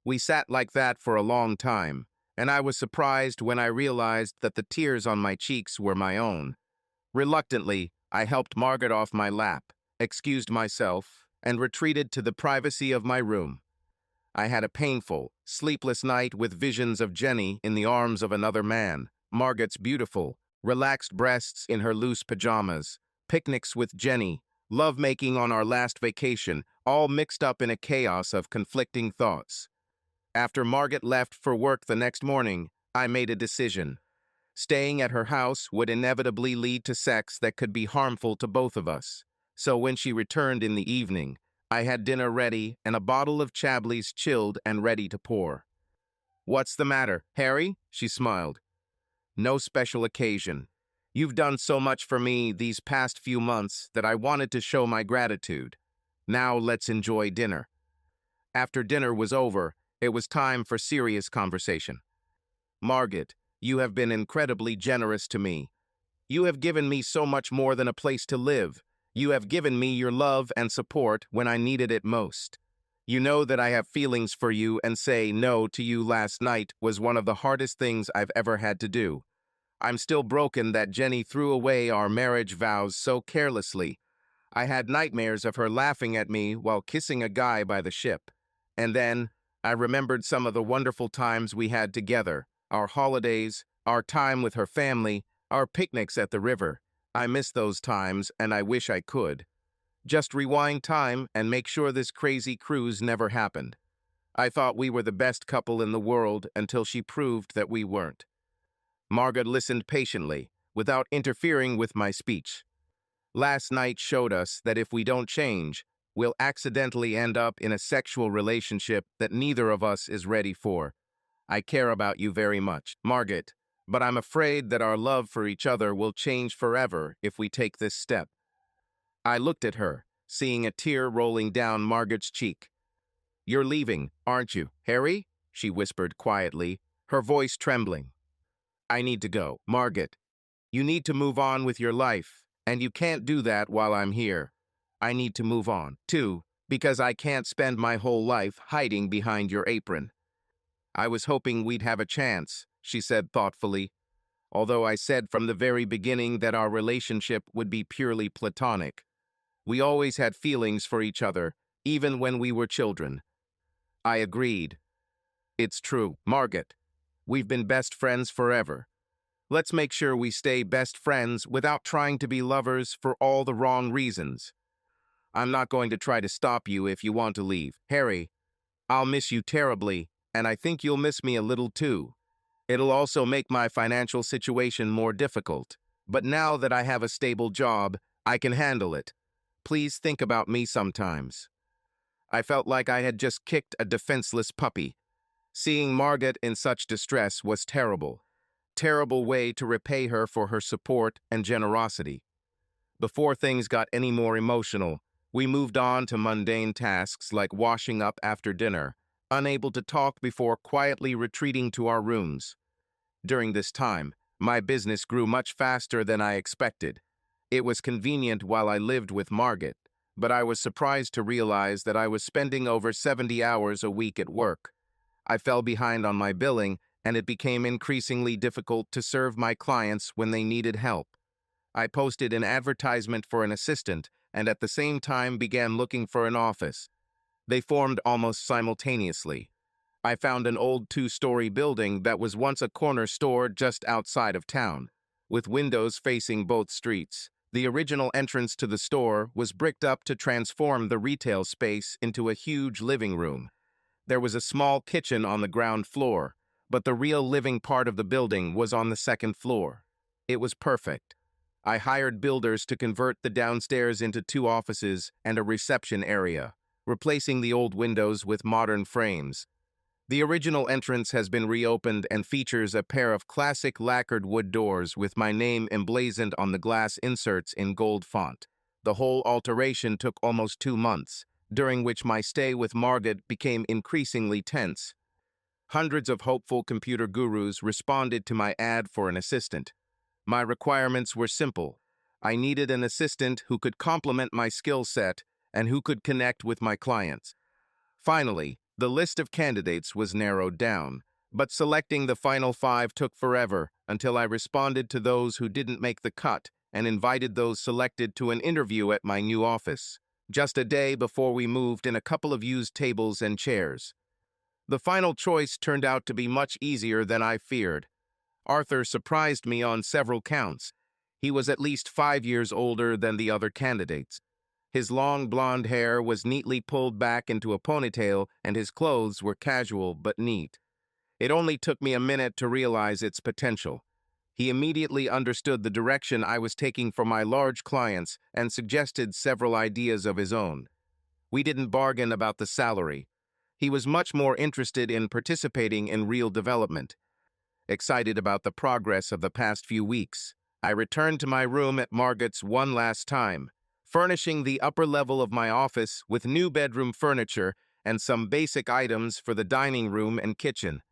We sat like that for a long time, and I was surprised when I realized that the tears on my cheeks were my own. Reluctantly, I helped Margaret off my lap, excused myself, and retreated to the privacy of my room. I had a painful, sleepless night with visions of Jenny in the arms of another man, Margaret's beautiful, relaxed breasts in her loose pajamas, picnics with Jenny, lovemaking on our last vacation, all mixed up in a chaos of conflicting thoughts. After Margaret left for work the next morning, I made a decision. Staying at her house would inevitably lead to sex that could be harmful to both of us. So when she returned in the evening, I had dinner ready and a bottle of Chablis chilled and ready to pour. "What's the matter, Harry?" she smiled. "No special occasion. You've done so much for me these past few months that I wanted to show my gratitude. Now let's enjoy dinner." After dinner was over, it was time for serious conversation. "Margaret, you have been incredibly generous to me. You have given me so much more than a place to live. You have given me your love and support when I needed it most. You know that I have feelings for you, and say no to you last night was one of the hardest things I've ever had to do. I'm still broken that Jenny threw away our marriage vows so carelessly. I had nightmares of her laughing at me while kissing a guy by the ship. And then I remembered some of the wonderful times we had together, our holidays, our time with her family, our picnics at the river. I miss those times, and I wish I could just rewind time and make sure this crazy cruise never happened. I thought we were the best couple in the world until she proved that we weren't." Margaret listened patiently, without interfering with my speech. "Last night showed us that if we don't change, we'll accidentally end up in a sexual relationship that neither of us is ready for. I care about you very much, Margaret, but I'm afraid that our love for each other will change forever if we take this step." I looked at her, seeing a tear rolling down Margaret's cheek. "You're leaving, aren't you, Harry?" she whispered quietly, her voice trembling. "I need to go, Margaret. You need to move on with your life, and you can't do that while I'm here. I need to move on, too, because I can't spend my whole life hiding behind your apron." "I was hoping we'd have a chance," she said thoughtfully, "although I said from the very beginning that our relationship would be purely platonic. We always had feelings for each other, even when we were children." I agreed. "It's true, Margaret. We've been best friends forever. Let's make sure we stay best friends without trying to be lovers for all the wrong reasons. I'm not going to try to stop you if you want to leave, Harry. I'll miss you terribly, and I think you'll miss me a little too. It'll also make my financial situation more difficult, but now that I have a stable job, I can handle it. Please think about me sometimes." I felt like I had just kicked a defenseless puppy. Seeing Margaret in such distress was terrible. Terrible way to repay her for her support and generosity. Before things got any more emotional, we moved on to mundane tasks like washing up after dinner, unable to talk before quietly retreating to our rooms. During this time, my business grew much faster than I expected. It was convenient while I lived with Margaret, but I was surprised to realize that I was spending over 70 hours a week at work. I fell behind on my billing, and it became increasingly difficult to serve my clients when they needed help. I posted an advertisement for an assistant, and at the same time began looking for an office. They formed almost simultaneously. I found an old 2-story building that was once a corner store just outside of town, with windows facing both streets. The original entrance to the store was bricked up to transform the retail space into a huge living room. There was a small kitchen on the ground floor, but the real living part of the building was on the second floor. It was perfect. I hired builders to convert the downstairs into 2 offices and a reception area, replacing the old windows with modern frames. The original entrance has been reopened and features a pair of classic lacquered wood doors with my name emblazoned on the glass inserts in gold font. The whole alteration took almost 2 months, during which my stay with Margaret became increasingly tense. Hundreds of hopeful computer gurus responded to my ad for an assistant. My requirements were simple. I needed an assistant who could complement my skill set and who could connect with my clients. Finally, the list of candidates was narrowed down, but selecting the final 5 took forever until I responded to those who didn't make the cut and invited those selected to an interview at my new office, just a day before we moved in a couple of used tables and chairs. The final choice turned out to be much easier than I feared. Arthur surprised me on several counts. He was at least 5 years older than the other candidates. His long blonde hair was neatly pulled back into a ponytail, and his clothes were casual but neat. It only took me a minute to realize its potential. He immediately understood the direction I was taking for my large clients and suggested several ideas of his own. We didn't bargain about the salary. He was much more interested in participating in real development. Excited about the progress of the past few weeks, I returned to my room at Margot's one last time, furnishing the upper level of my office with new bedroom furniture and some basic items for the dining room and kitchen.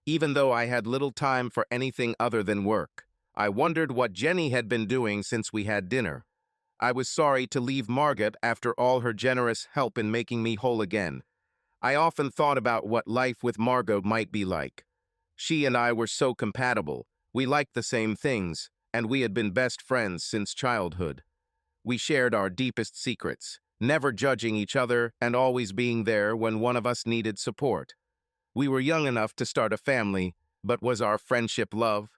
Even though I had little time for anything other than work, I wondered what Jenny had been doing since we had dinner. I was sorry to leave Margot after all her generous help in making me whole again. I often thought about what life with Margot might be like. She and I were so compatible, we liked the same things, and we had been best friends since childhood. We shared our deepest secrets, never judging each other and always being there when one of us needed support. We were young enough to start a family, but was our friendship love?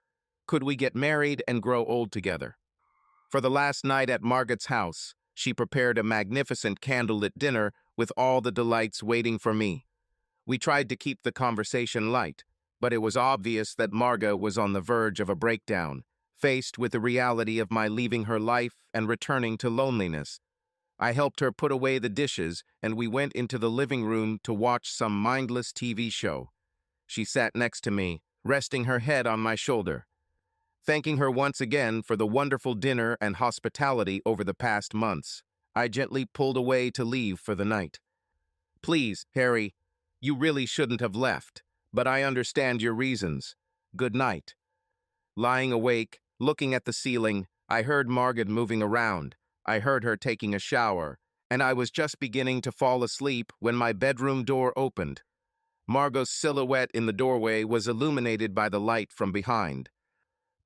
Could we get married and grow old together? For the last night at Margot's house, she prepared a magnificent candlelit dinner with all the delights waiting for me. We tried to keep the conversation light, but it was obvious that Margot was on the verge of a breakdown, faced with the reality of my leaving her life and returning to loneliness. I helped her put away the dishes, and we went into the living room to watch some mindless TV show. She sat next to me, resting her head on my shoulder. Thanking her once again for the wonderful dinner and hospitality over the past months, I gently pulled away to leave for the night. Please, Harry, you really shouldn't have left, but I understand your reasons. Good night. Lying awake, looking at the ceiling, I heard Margot moving around. I heard her taking a shower, and I was just beginning to fall asleep when my bedroom door opened. Margot's silhouette in the doorway was illuminated by the light from behind.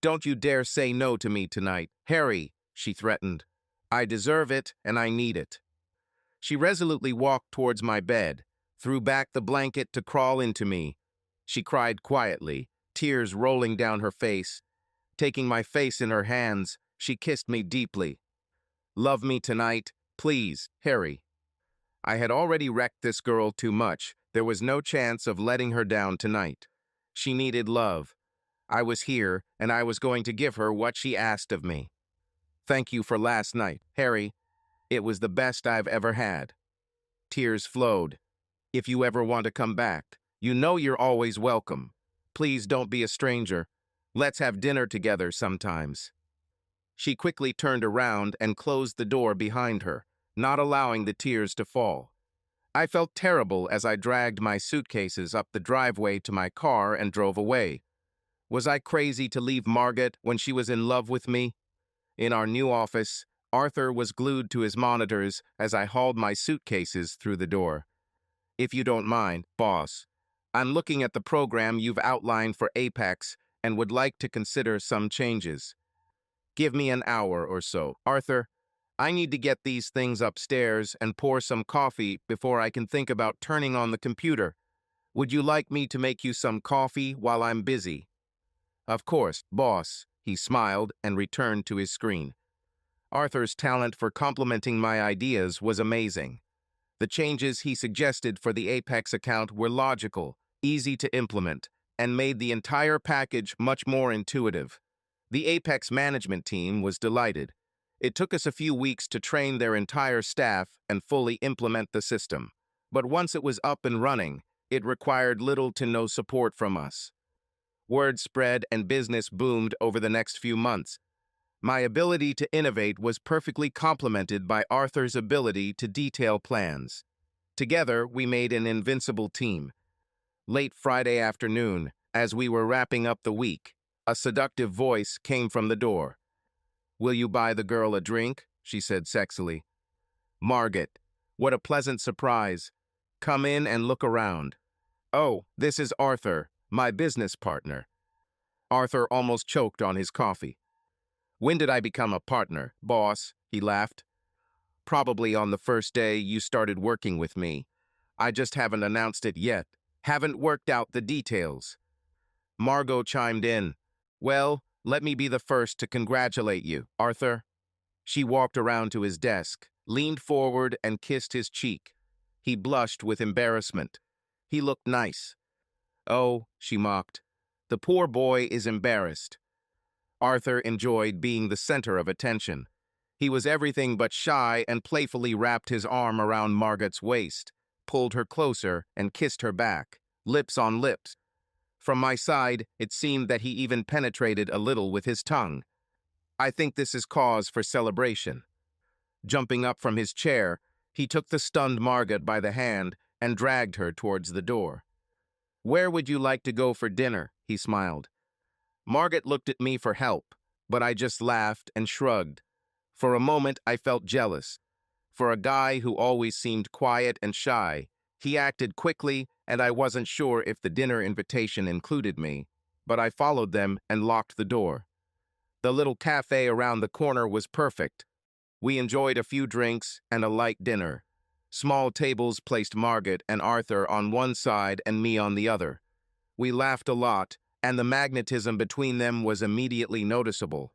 Don't you dare say no to me tonight, Harry, she threatened. I deserve it, and I need it. She resolutely walked towards my bed, threw back the blanket to crawl into me. She cried quietly, tears rolling down her face. Taking my face in her hands, she kissed me deeply. Love me tonight, please, Harry. I had already wrecked this girl too much. There was no chance of letting her down tonight. She needed love. I was here, and I was going to give her what she asked of me. Thank you for last night, Harry. It was the best I've ever had. Tears flowed. If you ever want to come back, you know you're always welcome. Please don't be a stranger. Let's have dinner together sometimes. She quickly turned around and closed the door behind her, not allowing the tears to fall. I felt terrible as I dragged my suitcases up the driveway to my car and drove away. Was I crazy to leave Margot when she was in love with me? In our new office, Arthur was glued to his monitors as I hauled my suitcases through the door. If you don't mind, boss, I'm looking at the program you've outlined for Apex and would like to consider some changes. Give me an hour or so. Arthur, I need to get these things upstairs and pour some coffee before I can think about turning on the computer. Would you like me to make you some coffee while I'm busy? Of course, boss, he smiled and returned to his screen. Arthur's talent for complimenting my ideas was amazing. The changes he suggested for the Apex account were logical, easy to implement, and made the entire package much more intuitive. The Apex management team was delighted. It took us a few weeks to train their entire staff and fully implement the system. But once it was up and running, it required little to no support from us. Word spread and business boomed over the next few months. My ability to innovate was perfectly complemented by Arthur's ability to detail plans. Together, we made an invincible team. Late Friday afternoon, as we were wrapping up the week, a seductive voice came from the door. Will you buy the girl a drink? She said sexily. Margot, what a pleasant surprise. Come in and look around. Oh, this is Arthur, my business partner. Arthur almost choked on his coffee. When did I become a partner, boss? He laughed. Probably on the first day you started working with me. I just haven't announced it yet. Haven't worked out the details. Margot chimed in. Well, let me be the first to congratulate you, Arthur. She walked around to his desk, leaned forward and kissed his cheek. He blushed with embarrassment. He looked nice. Oh, she mocked. The poor boy is embarrassed. Arthur enjoyed being the center of attention. He was everything but shy and playfully wrapped his arm around Margot's waist, pulled her closer, and kissed her back, lips on lips. From my side, it seemed that he even penetrated a little with his tongue. I think this is cause for celebration. Jumping up from his chair, he took the stunned Margot by the hand and dragged her towards the door. "Where would you like to go for dinner?" he smiled. Margot looked at me for help, but I just laughed and shrugged. For a moment, I felt jealous. For a guy who always seemed quiet and shy, he acted quickly, and I wasn't sure if the dinner invitation included me, but I followed them and locked the door. The little cafe around the corner was perfect. We enjoyed a few drinks and a light dinner. Small tables placed Margot and Arthur on one side and me on the other. We laughed a lot, and the magnetism between them was immediately noticeable.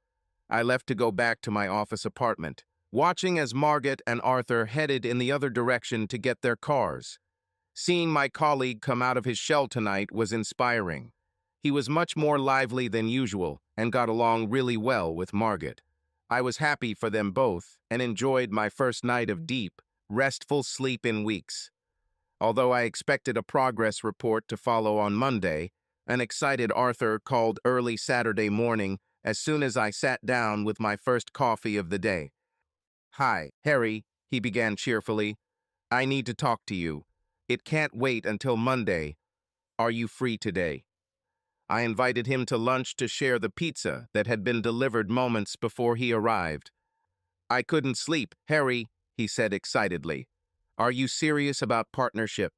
I left to go back to my office apartment, watching as Margot and Arthur headed in the other direction to get their cars. Seeing my colleague come out of his shell tonight was inspiring. He was much more lively than usual and got along really well with Margot. I was happy for them both and enjoyed my first night of deep, restful sleep in weeks. Although I expected a progress report to follow on Monday, an excited Arthur called early Saturday morning as soon as I sat down with my first coffee of the day. "Hi, Harry," he began cheerfully. "I need to talk to you. It can't wait until Monday. Are you free today?" I invited him to lunch to share the pizza that had been delivered moments before he arrived. "I couldn't sleep, Harry," he said excitedly. "Are you serious about partnership?"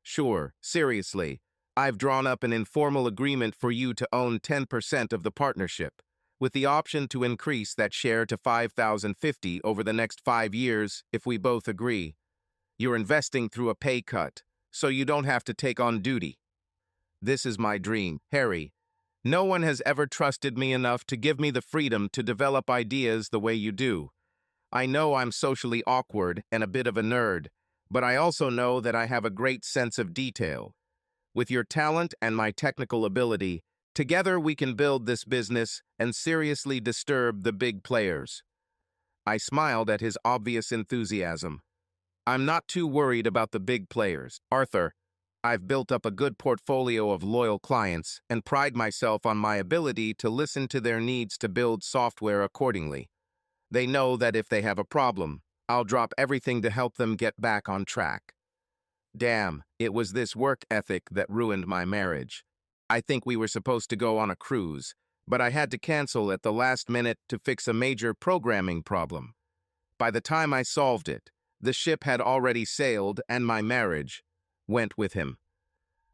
"Sure, seriously. I've drawn up an informal agreement for you to own 10% of the partnership, with the option to increase that share to 5,050 over the next 5 years if we both agree. You're investing through a pay cut, so you don't have to take on duty. This is my dream, Harry. No one has ever trusted me enough to give me the freedom to develop ideas the way you do. I know I'm socially awkward and a bit of a nerd, but I also know that I have a great sense of detail. With your talent and my technical ability, together we can build this business and seriously disturb the big players." I smiled at his obvious enthusiasm. "I'm not too worried about the big players, Arthur. I've built up a good portfolio of loyal clients and pride myself on my ability to listen to their needs to build software accordingly. They know that if they have a problem, I'll drop everything to help them get back on track." Damn, it was this work ethic that ruined my marriage. I think we were supposed to go on a cruise, but I had to cancel at the last minute to fix a major programming problem. By the time I solved it, the ship had already sailed and my marriage went with him.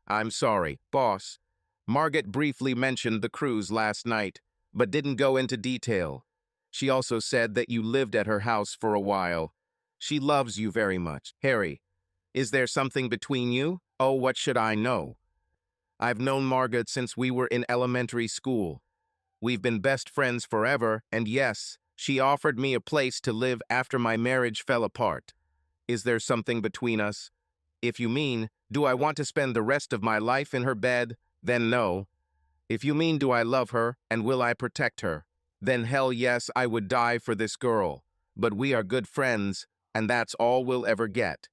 "I'm sorry, boss." Margot briefly mentioned the cruise last night, but didn't go into detail. She also said that you lived at her house for a while. She loves you very much. Harry, is there something between you? Oh, what should I know? I've known Margot since we were in elementary school. We've been best friends forever, and yes, she offered me a place to live after my marriage fell apart. Is there something between us? If you mean, do I want to spend the rest of my life in her bed? Then no. If you mean, do I love her and will I protect her? Then hell yes, I would die for this girl. But we are good friends, and that's all we'll ever get.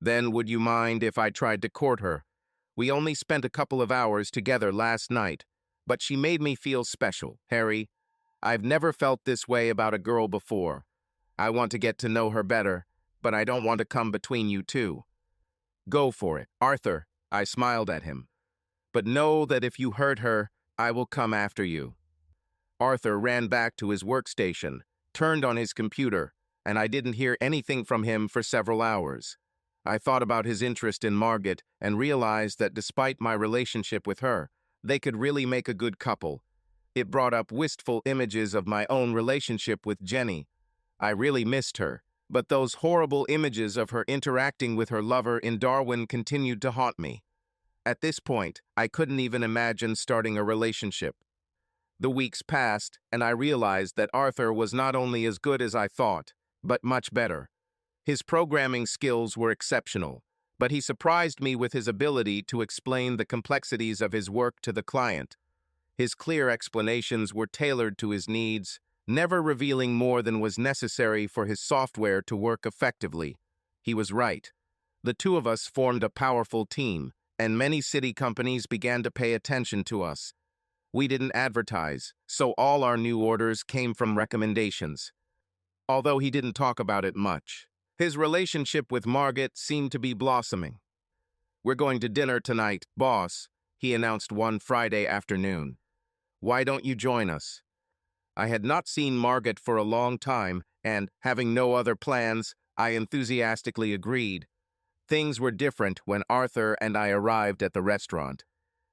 Then would you mind if I tried to court her? We only spent a couple of hours together last night, but she made me feel special, Harry. I've never felt this way about a girl before. I want to get to know her better, but I don't want to come between you two. Go for it, Arthur. I smiled at him. But know that if you hurt her, I will come after you. Arthur ran back to his workstation, turned on his computer, and I didn't hear anything from him for several hours. I thought about his interest in Margot and realized that despite my relationship with her, they could really make a good couple. It brought up wistful images of my own relationship with Jenny. I really missed her, but those horrible images of her interacting with her lover in Darwin continued to haunt me. At this point, I couldn't even imagine starting a relationship. The weeks passed, and I realized that Arthur was not only as good as I thought, but much better. His programming skills were exceptional, but he surprised me with his ability to explain the complexities of his work to the client. His clear explanations were tailored to his needs, never revealing more than was necessary for his software to work effectively. He was right. The two of us formed a powerful team, and many city companies began to pay attention to us. We didn't advertise, so all our new orders came from recommendations. Although he didn't talk about it much, his relationship with Margaret seemed to be blossoming. "We're going to dinner tonight, boss," he announced one Friday afternoon. "Why don't you join us?" I had not seen Margaret for a long time, and, having no other plans, I enthusiastically agreed. Things were different when Arthur and I arrived at the restaurant.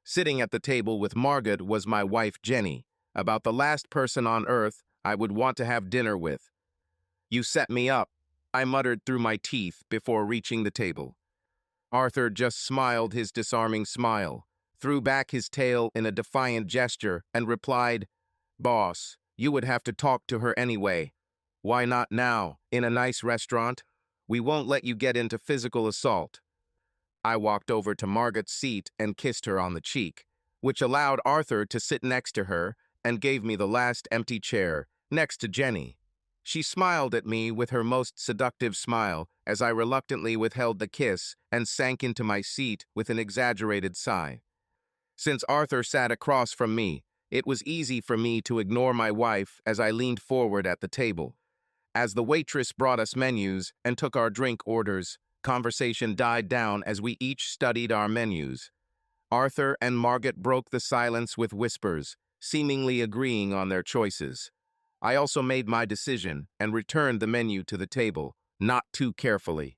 Sitting at the table with Margaret was my wife Jenny, about the last person on earth I would want to have dinner with. "You set me up," I muttered through my teeth before reaching the table. Arthur just smiled his disarming smile, threw back his tail in a defiant gesture, and replied, "Boss, you would have to talk to her anyway. Why not now, in a nice restaurant? We won't let you get into physical assault." I walked over to Margaret's seat and kissed her on the cheek, which allowed Arthur to sit next to her and gave me the last empty chair, next to Jenny. She smiled at me with her most seductive smile as I reluctantly withheld the kiss and sank into my seat with an exaggerated sigh. Since Arthur sat across from me, it was easy for me to ignore my wife as I leaned forward at the table. As the waitress brought us menus and took our drink orders, conversation died down as we each studied our menus. Arthur and Margaret broke the silence with whispers, seemingly agreeing on their choices. I also made my decision and returned the menu to the table, not too carefully.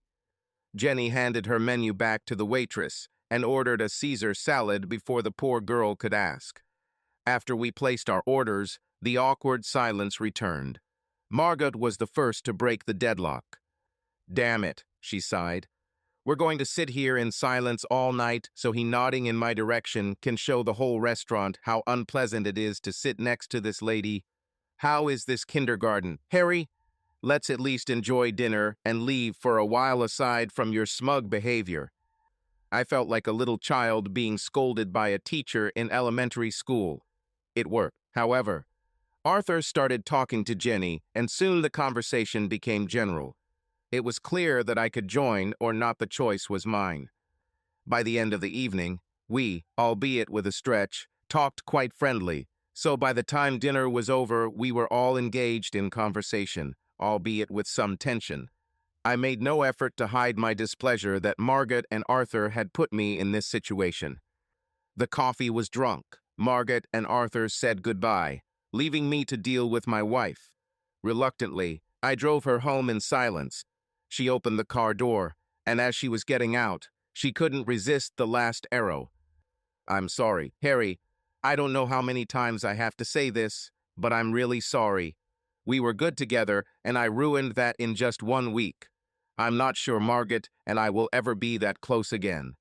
Jenny handed her menu back to the waitress and ordered a Caesar salad before the poor girl could ask. After we placed our orders, the awkward silence returned. Margaret was the first to break the deadlock. "Damn it," she sighed. "We're going to sit here in silence all night so he nodding in my direction can show the whole restaurant how unpleasant it is to sit next to this lady. How is this kindergarten? Harry, let's at least enjoy dinner and leave for a while aside from your smug behavior." I felt like a little child being scolded by a teacher in elementary school. It worked. However, Arthur started talking to Jenny, and soon the conversation became general. It was clear that I could join or not, the choice was mine. By the end of the evening, we, albeit with a stretch, talked quite friendly, so by the time dinner was over, we were all engaged in conversation, albeit with some tension. I made no effort to hide my displeasure that Margaret and Arthur had put me in this situation. The coffee was drunk. Margaret and Arthur said goodbye, leaving me to deal with my wife. Reluctantly, I drove her home in silence. She opened the car door, and as she was getting out, she couldn't resist the last arrow. "I'm sorry, Harry. I don't know how many times I have to say this, but I'm really sorry. We were good together, and I ruined that in just 1 week. I'm not sure Margaret and I will ever be that close again."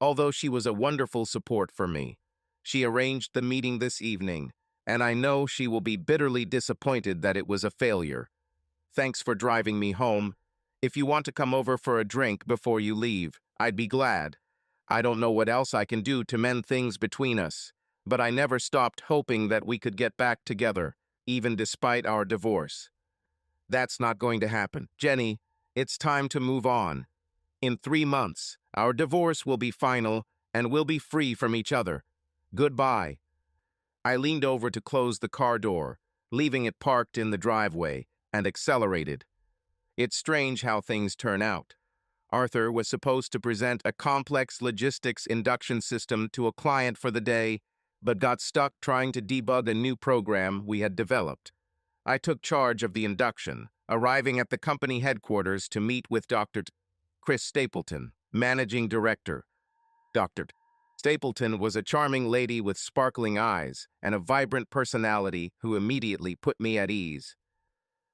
Although she was a wonderful support for me, she arranged the meeting this evening, and I know she will be bitterly disappointed that it was a failure. "Thanks for driving me home. If you want to come over for a drink before you leave, I'd be glad. I don't know what else I can do to mend things between us, but I never stopped hoping that we could get back together, even despite our divorce." "That's not going to happen. Jenny, it's time to move on. In 3 months, our divorce will be final and we'll be free from each other. Goodbye." I leaned over to close the car door, leaving it parked in the driveway, and accelerated. It's strange how things turn out. Arthur was supposed to present a complex logistics induction system to a client for the day, but got stuck trying to debug a new program we had developed. I took charge of the induction, arriving at the company headquarters to meet with Dr. Chris Stapleton, managing director. Dr. Stapleton was a charming lady with sparkling eyes and a vibrant personality who immediately put me at ease.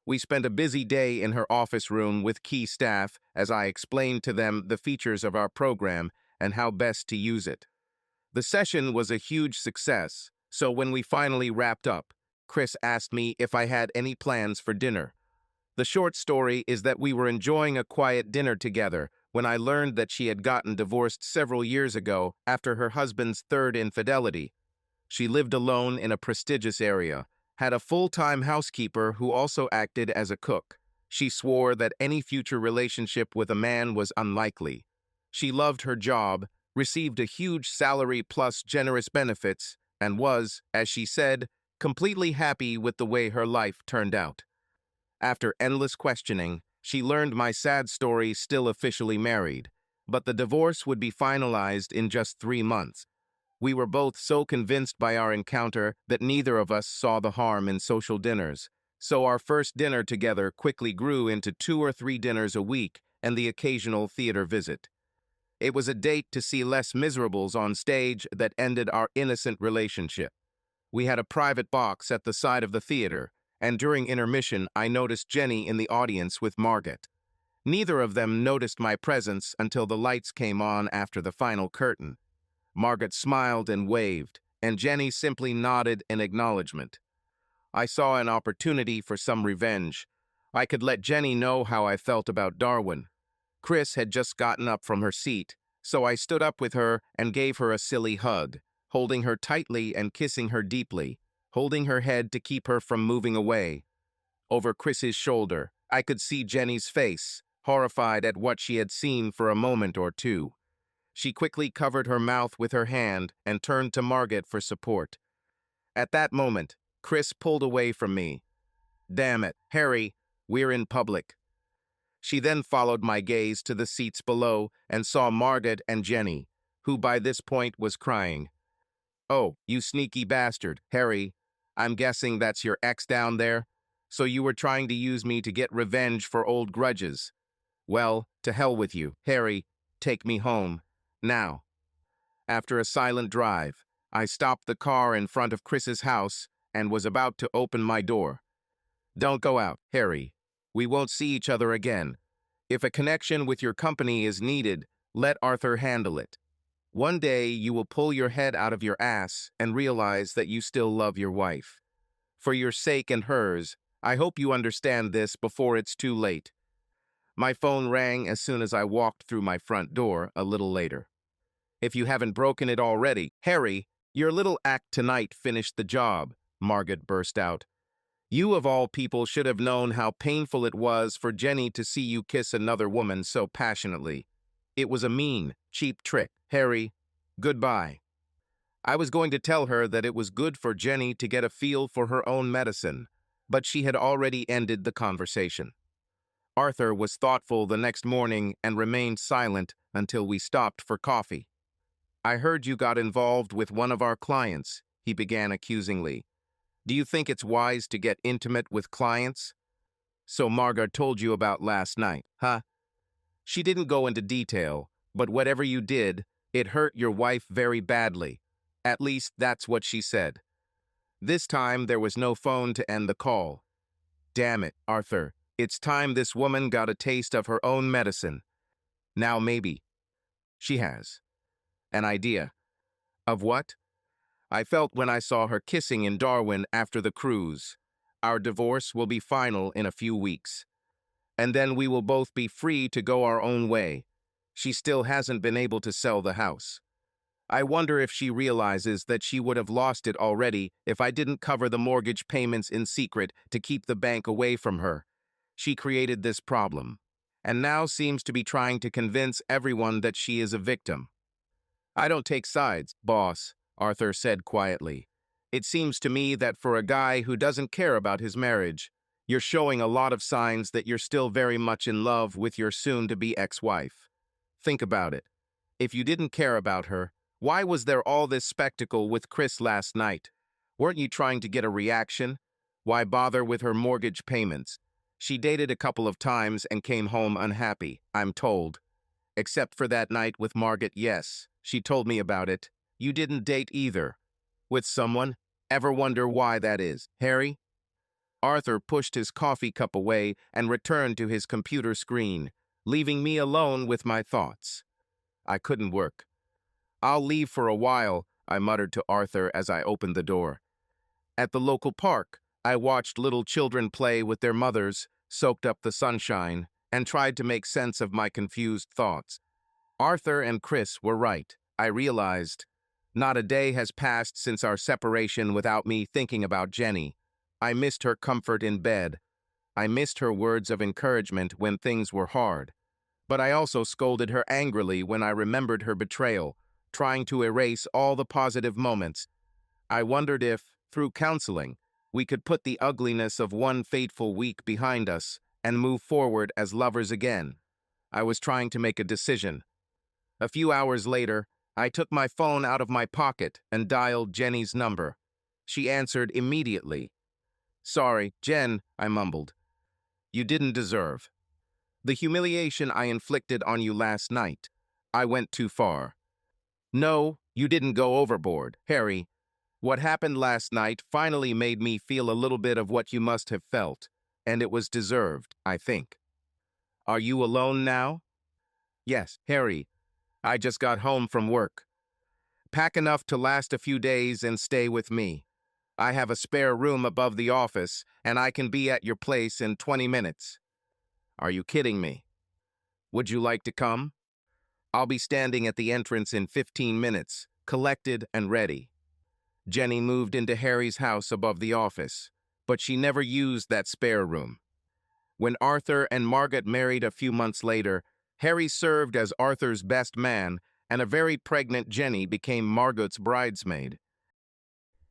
We spent a busy day in her office room with key staff as I explained to them the features of our program and how best to use it. The session was a huge success, so when we finally wrapped up, Chris asked me if I had any plans for dinner. The short story is that we were enjoying a quiet dinner together when I learned that she had gotten divorced several years ago after her husband's third infidelity. She lived alone in a prestigious area, had a full-time housekeeper who also acted as a cook. She swore that any future relationship with a man was unlikely. She loved her job, received a huge salary plus generous benefits, and was, as she said, completely happy with the way her life turned out. After endless questioning, she learned my sad story still officially married, but the divorce would be finalized in just 3 months. We were both so convinced by our encounter that neither of us saw the harm in social dinners, so our first dinner together quickly grew into 2 or 3 dinners a week and the occasional theater visit. It was a date to see Les Miserables on stage that ended our innocent relationship. We had a private box at the side of the theater, and during intermission I noticed Jenny in the audience with Margaret. Neither of them noticed my presence until the lights came on after the final curtain. Margaret smiled and waved, and Jenny simply nodded in acknowledgement. I saw an opportunity for some revenge. I could let Jenny know how I felt about Darwin. Chris had just gotten up from her seat, so I stood up with her and gave her a silly hug, holding her tightly and kissing her deeply, holding her head to keep her from moving away. Over Chris's shoulder, I could see Jenny's face, horrified at what she had seen for a moment or two. She quickly covered her mouth with her hand and turned to Margaret for support. At that moment, Chris pulled away from me. "Damn it, Harry, we're in public." She then followed my gaze to the seats below and saw Margaret and Jenny, who by this point was crying. "Oh, you sneaky bastard, Harry. I'm guessing that's your ex down there? So you were trying to use me to get revenge for old grudges. Well, to hell with you, Harry. Take me home. Now." After a silent drive, I stopped the car in front of Chris's house and was about to open my door. "Don't go out, Harry. We won't see each other again. If a connection with your company is needed, let Arthur handle it. One day you will pull your head out of your ass and realize that you still love your wife. For your sake and hers, I hope you understand this before it's too late." My phone rang as soon as I walked through my front door a little later. "If you haven't broken it already, Harry, your little act tonight finished the job," Margaret burst out. "You of all people should have known how painful it was for Jenny to see you kiss another woman so passionately. It was a mean, cheap trick. Harry, goodbye." I was going to tell her that it was good for Jenny to get a feel for her own medicine, but she had already ended the conversation. Arthur was thoughtful the next morning and remained silent until we stopped for coffee. "I heard you got involved with one of our clients," he began accusingly. "Do you think it's wise to get intimate with clients?" "So Margaret told you about last night, huh?" "She didn't go into detail, but whatever you did, it hurt your wife very badly. At least that's what she said." This time there was no phone to end the call. "Damn it, Arthur. It's time this woman got a taste of her own medicine. Now maybe she has an idea." "Of what?" "I felt when I saw her kissing in Darwin after the cruise. Our divorce will be final in a few weeks. And then we will both be free to go our own way. She still hasn't been able to sell the house. I wonder if she realizes that she would have lost it already if I didn't cover the mortgage payments in secret to keep the bank away from her. She created this problem, and now seems to be trying to convince everyone that she is a victim." "I don't take sides, boss," Arthur said quietly. "It seems to me that for a guy who doesn't care about his marriage, you're showing a lot of signs that you're still very much in love with your soon-to-be ex-wife. Think about it. If you didn't care about her, why was there all this spectacle with Chris last night? Weren't you trying to get a reaction? Why bother with her mortgage payments? She dated a couple of times and came home unhappy, I'm told. Except for that night with Margaret, yes. She told me about it. You didn't date either. With someone? Ever wonder why that is, Harry?" Arthur pushed his coffee cup away and returned to his computer screen, leaving me alone with my thoughts. I couldn't work. "I'll leave for a while," I muttered to Arthur as I opened the door. At the local park, I watched little children play with their mothers, soaked up the sunshine, and tried to make sense of my confused thoughts. Arthur and Chris were right, I realized. Not a day has passed since our separation without me thinking about Jenny. I missed her comfort in bed. I missed her words of encouragement when things were hard. But I also scolded her angrily when I remembered her betrayal, trying to erase all the positive moments. I wondered if, through counseling, we could put the ugliness of one fateful week behind us and move forward as lovers again. I was trying to make a decision. A few hours later, I took my phone out of my pocket and dialed Jenny's number. She answered immediately. "Sorry, Jen," I mumbled. "You didn't deserve the humiliation I inflicted on you last night. I went too far." "No, you didn't go overboard, Harry. What happened last night finally made me feel a little bit of what you must have felt, and it was deserved, I think." "Are you alone now?" "Yes, Harry. I just got home from work. Pack enough to last a few days and stay with me. I have a spare room above the office, and I can be at your place in 20 minutes. "Are you kidding me? Would you like to come? I'll be standing at the entrance in 15 minutes, collected and ready." Jenny moved into Harry's house above the office, but she never used that spare room. When Arthur and Margaret married a few months later, Harry served as Arthur's best man, and a very pregnant Jenny became Margaret's bridesmaid.